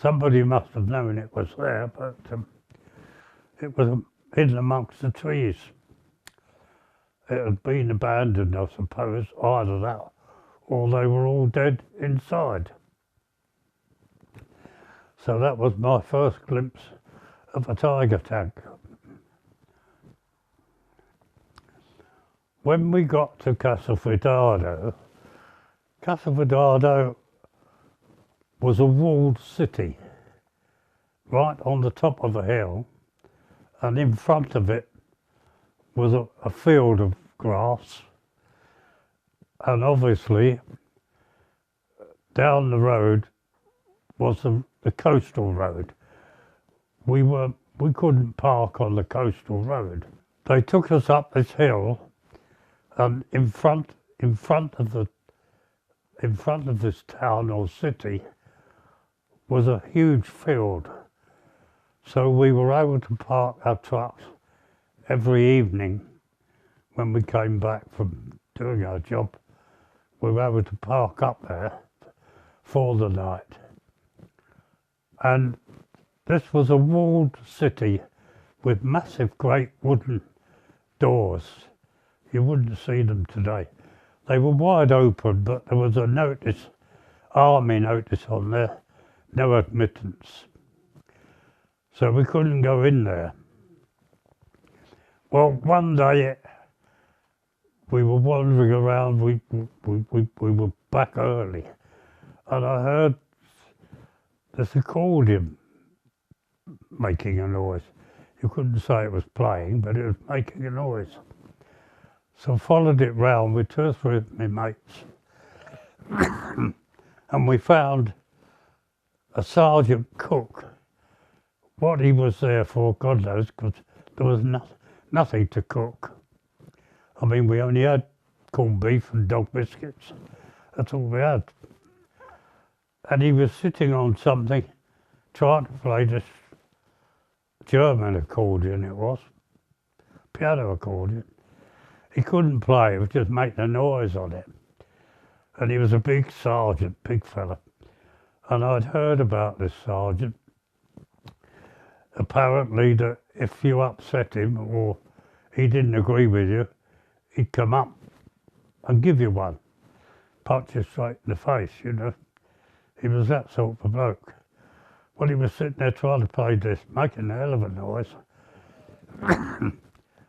Speaker 1: Somebody must have known it was there, but it was hidden amongst the trees. It had been abandoned, I suppose, either that or they were all dead inside. So that was my first glimpse of a tiger tank. When we got to Castelfidardo was a walled city, right on the top of a hill, and in front of it was a field of grass, and obviously down the road was the coastal road. We couldn't park on the coastal road. They took us up this hill, and in front of this town or city was a huge field. So we were able to park our trucks every evening when we came back from doing our job. We were able to park up there for the night. And this was a walled city with massive great wooden doors. You wouldn't see them today. They were wide open, but there was a notice, army notice on there, no admittance. So we couldn't go in there. Well, one day we were wandering around, we were back early, and I heard this accordion making a noise. You couldn't say it was playing, but it was making a noise. So I followed it round with 2 or 3 of my mates, and we found a sergeant cook. What he was there for, God knows, because there was nothing to cook. I mean, we only had corned beef and dog biscuits. That's all we had. And he was sitting on something, trying to play this German accordion it was, piano accordion. He couldn't play, he was just making a noise on it. And he was a big sergeant, big fella. And I'd heard about this sergeant. Apparently that if you upset him or he didn't agree with you, he'd come up and give you one. Punch you straight in the face, you know. He was that sort of a bloke. Well, he was sitting there trying to play this, making a hell of a noise.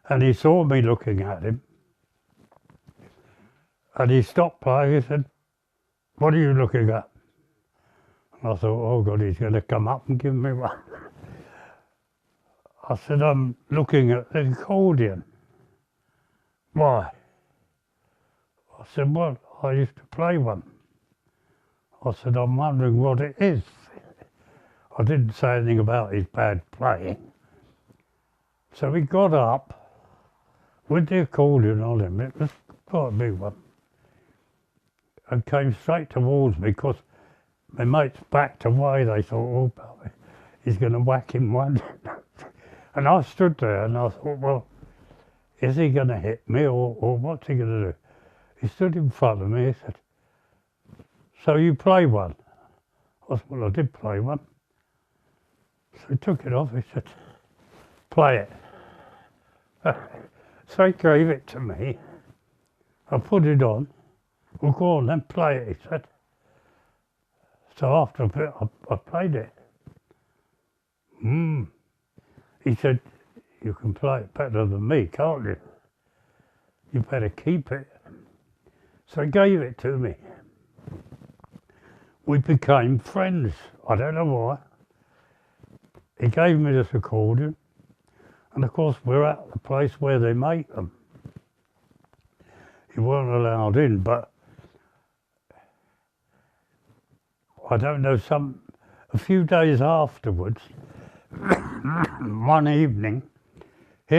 Speaker 1: And he saw me looking at him. And he stopped playing. He said, "What are you looking at?" And I thought, oh God, he's going to come up and give me one. I said, "I'm looking at the accordion." "Why?" I said, "Well, I used to play one." I said, "I'm wondering what it is." I didn't say anything about his bad playing. So he got up with the accordion on him, it was quite a big one, and came straight towards me because my mates backed away. They thought, oh, he's going to whack him one. And I stood there and I thought, well, is he going to hit me or what's he going to do? He stood in front of me, he said, "So you play one?" I said, "Well, I did play one." So he took it off, he said, "Play it." So he gave it to me. I put it on. "Well, go on then, play it," he said. So after a bit, I played it. He said, "You can play it better than me, can't you? You better keep it." So he gave it to me. We became friends. I don't know why. He gave me this accordion. And of course, we're at the place where they make them. You weren't allowed in, but I don't know, a few days afterwards, one evening, he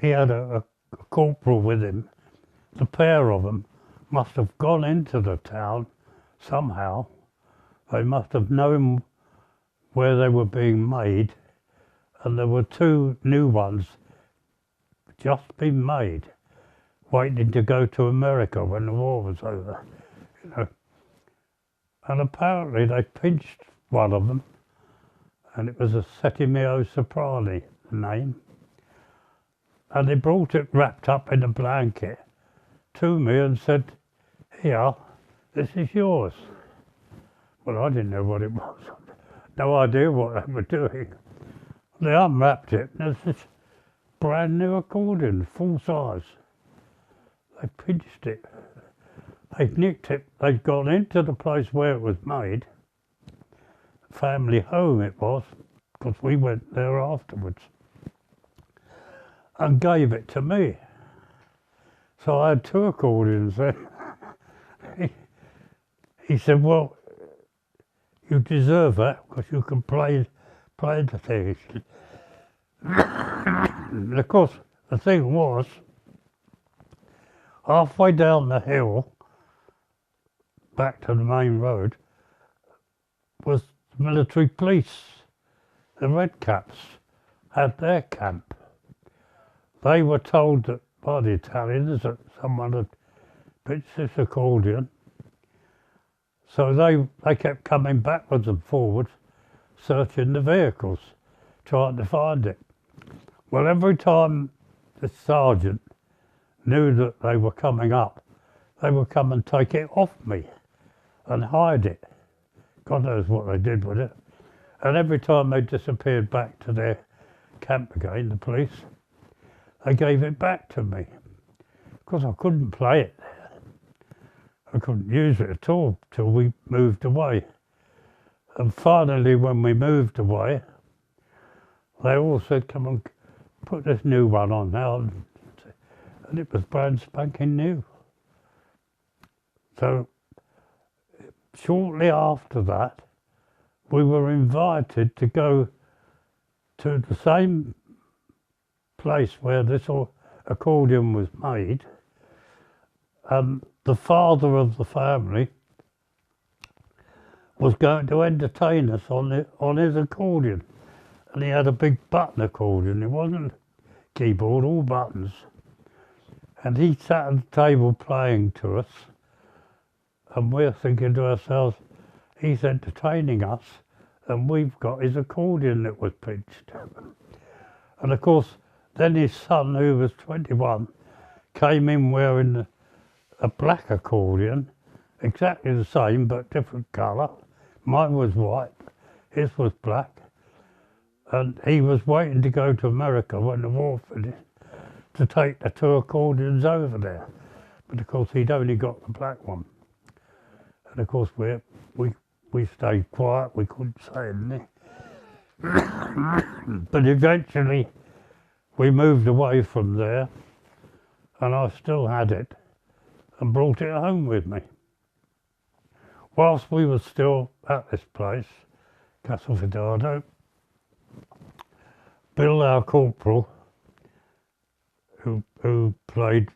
Speaker 1: had a corporal with him. The pair of them must have gone into the town somehow. They must have known where they were being made, and there were 2 new ones just been made, waiting to go to America when the war was over, you know. And apparently they pinched one of them, and it was a Settimio Soprani, the name. And they brought it wrapped up in a blanket to me and said, "Here, this is yours." Well, I didn't know what it was. No idea what they were doing. They unwrapped it, and there's this brand new accordion, full size. They pinched it. They'd nicked it. They'd gone into the place where it was made. Family home it was, because we went there afterwards. And gave it to me. So I had 2 accordions then. He said, "Well, you deserve that because you can play the thing." And of course, the thing was, halfway down the hill, back to the main road, was the military police. The Red Caps had their camp. They were told that by the Italians that someone had pitched this accordion. So they kept coming backwards and forwards, searching the vehicles, trying to find it. Well, every time the sergeant knew that they were coming up, they would come and take it off me and hide it. God knows what they did with it. And every time they disappeared back to their camp again, the police, they gave it back to me. Because I couldn't play it there. I couldn't use it at all till we moved away. And finally, when we moved away, they all said, "Come on, put this new one on now." And it was brand spanking new. So shortly after that, we were invited to go to the same place where this accordion was made. The father of the family was going to entertain us on his accordion. And he had a big button accordion. It wasn't keyboard, all buttons. And he sat at the table playing to us. And we're thinking to ourselves, he's entertaining us, and we've got his accordion that was pinched. And of course, then his son, who was 21, came in wearing a black accordion, exactly the same but different colour. Mine was white, his was black. And he was waiting to go to America when the war finished to take the 2 accordions over there. But of course, he'd only got the black one. And of course, we stayed quiet, we couldn't say anything. But eventually, we moved away from there, and I still had it, and brought it home with me. Whilst we were still at this place, Castelfidardo, Bill, our corporal, who played,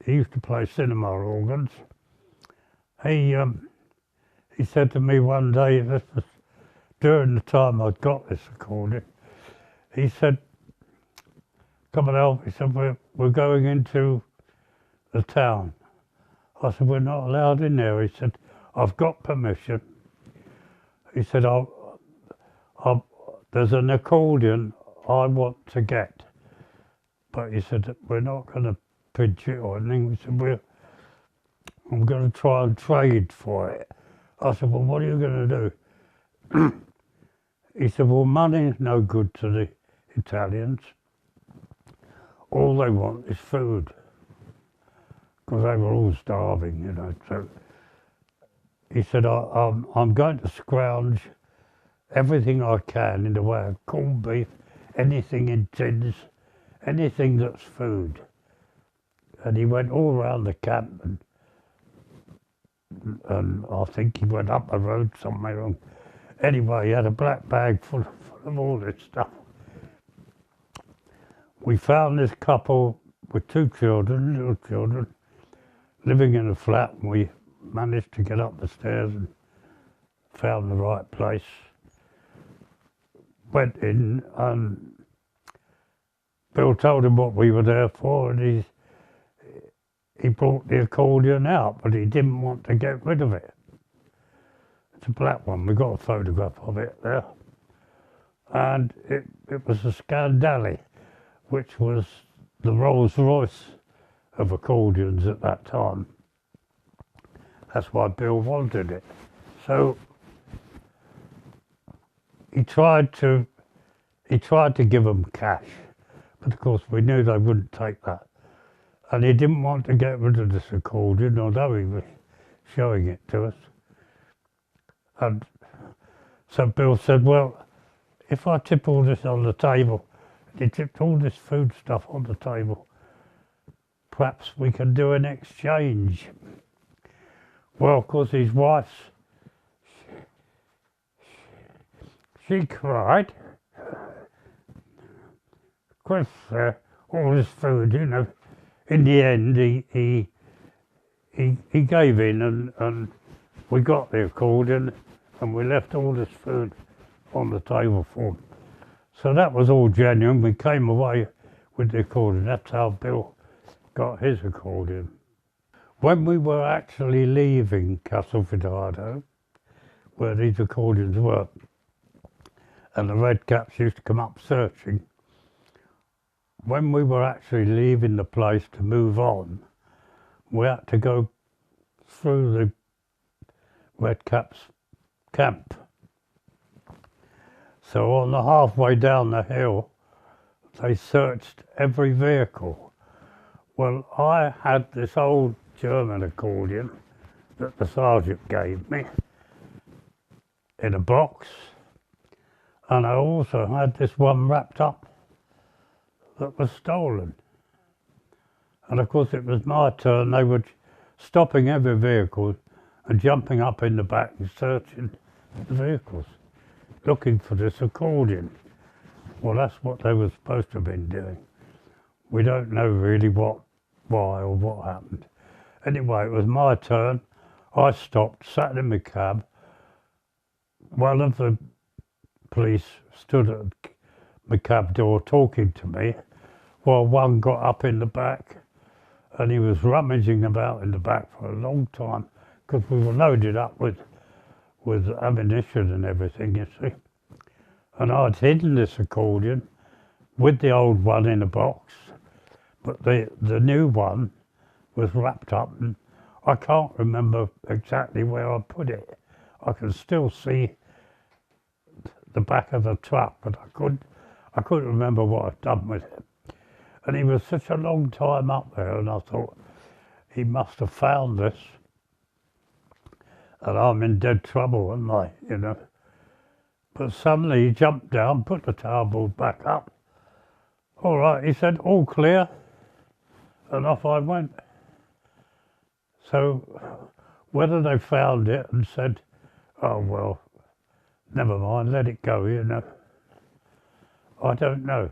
Speaker 1: he used to play cinema organs. He said to me one day, this was during the time I'd got this accordion, he said, "Come on, Alf," he said, we're going into the town. I said, "We're not allowed in there." He said, "I've got permission." He said, "There's an accordion I want to get." But he said, "We're not going to pinch it or anything." He said, "I'm going to try and trade for it." I said, "Well, what are you going to do?" He said, "Well, money's no good to the Italians. All they want is food." Because they were all starving, you know. So he said, I'm going to scrounge everything I can in the way of corned beef, anything in tins, anything that's food." And he went all around the camp, and I think he went up the road somewhere. Anyway, he had a black bag full of all this stuff. We found this couple with 2 children, little children, living in a flat, and we managed to get up the stairs and found the right place. Went in, and Bill told him what we were there for, and he brought the accordion out, but he didn't want to get rid of it. It's a black one. We got a photograph of it there. And it was a Scandale, which was the Rolls Royce of accordions at that time. That's why Bill wanted it. So he tried to give them cash, but of course we knew they wouldn't take that. And he didn't want to get rid of this accordion, although he was showing it to us. And so Bill said, well, if I tip all this on the table, he tipped all this food stuff on the table, perhaps we can do an exchange. Well, of course, his wife, she cried. Chris, all this food, you know, in the end, he gave in and we got the accordion and we left all this food on the table for him. So that was all genuine. We came away with the accordion. That's how Bill got his accordion. When we were actually leaving Castelfidardo, where these accordions were, and the red caps used to come up searching, when we were actually leaving the place to move on, we had to go through the red caps camp. So on the halfway down the hill, they searched every vehicle. Well, I had this old German accordion that the sergeant gave me in a box, and I also had this one wrapped up that was stolen. And of course it was my turn. They were stopping every vehicle and jumping up in the back and searching the vehicles, looking for this accordion. Well, that's what they were supposed to have been doing. We don't know really why or what happened. Anyway, it was my turn. I stopped, sat in my cab. One of the police stood at my cab door talking to me while one got up in the back, and he was rummaging about in the back for a long time because we were loaded up with ammunition and everything, you see. And I'd hidden this accordion with the old one in a box, but the new one was wrapped up, and I can't remember exactly where I put it. I can still see the back of the truck, but I couldn't remember what I'd done with it. And he was such a long time up there, and I thought he must have found this, and I'm in dead trouble, am I, you know. But suddenly he jumped down, put the towel board back up. All right, he said, all clear, and off I went. So whether they found it and said, oh well, never mind, let it go, you know, I don't know.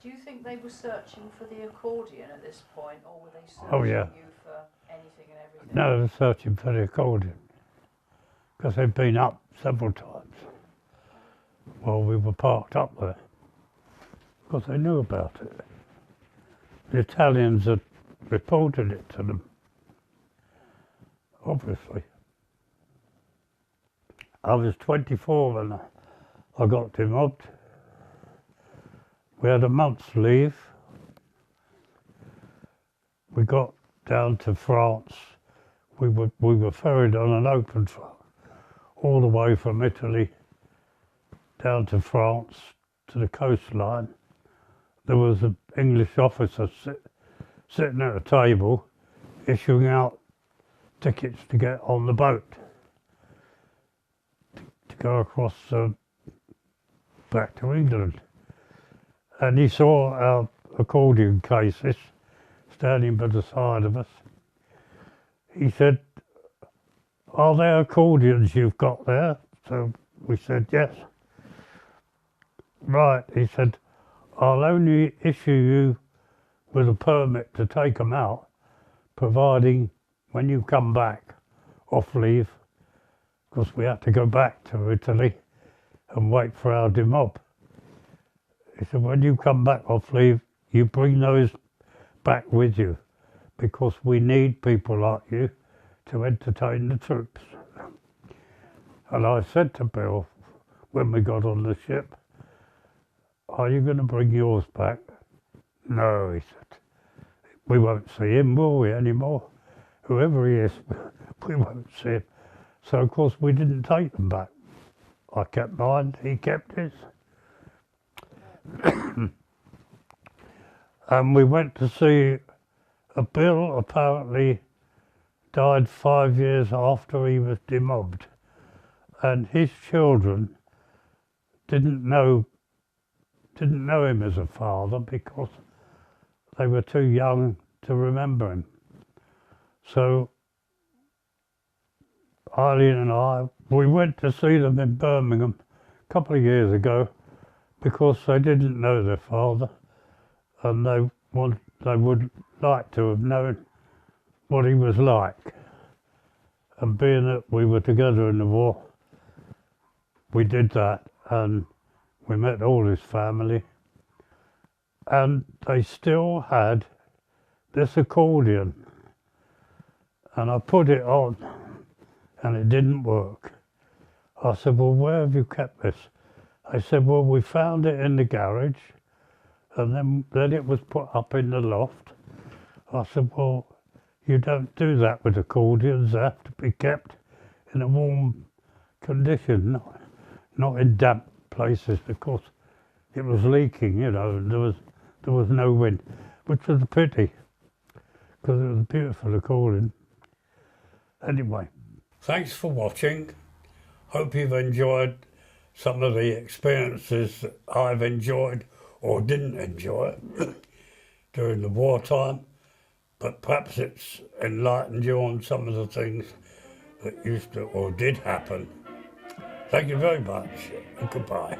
Speaker 2: Do you think they were searching for the accordion at this point, or were they searching you for anything and everything?
Speaker 1: No, they were searching for the accordion, because they'd been up several times while we were parked up there, because they knew about it. The Italians had reported it to them, obviously. I was 24 when I got demobbed. We had a month's leave. We got down to France. We were ferried on an open truck all the way from Italy down to France to the coastline. There was an English officer sitting at a table issuing out tickets to get on the boat to go across back to England. And he saw our accordion cases standing by the side of us. He said, are there accordions you've got there? So we said, yes. Right, he said, I'll only issue you with a permit to take them out, providing when you come back off leave, because we had to go back to Italy and wait for our demob. He said, when you come back off leave, you bring those back with you, because we need people like you to entertain the troops. And I said to Bill, when we got on the ship, "Are you going to bring yours back?" "No," he said. "We won't see him, will we, anymore? Whoever he is, we won't see him." So, of course, we didn't take them back. I kept mine, he kept his. And we went to see Bill apparently died 5 years after he was demobbed. And his children didn't know him as a father because they were too young to remember him. So Eileen and I, we went to see them in Birmingham a couple of years ago because they didn't know their father and they would like to have known what he was like. And being that we were together in the war, we did that and we met all his family. And they still had this accordion. And I put it on and it didn't work. I said, "Well, where have you kept this?" I said, "Well, we found it in the garage and then it was put up in the loft." I said, "Well, you don't do that with accordions. They have to be kept in a warm condition, not in damp places, because it was leaking, you know, and there was no wind," which was a pity because it was a beautiful accordion. Anyway, thanks for watching. Hope you've enjoyed some of the experiences that I've enjoyed or didn't enjoy during the wartime, but perhaps it's enlightened you on some of the things that used to or did happen. Thank you very much and goodbye.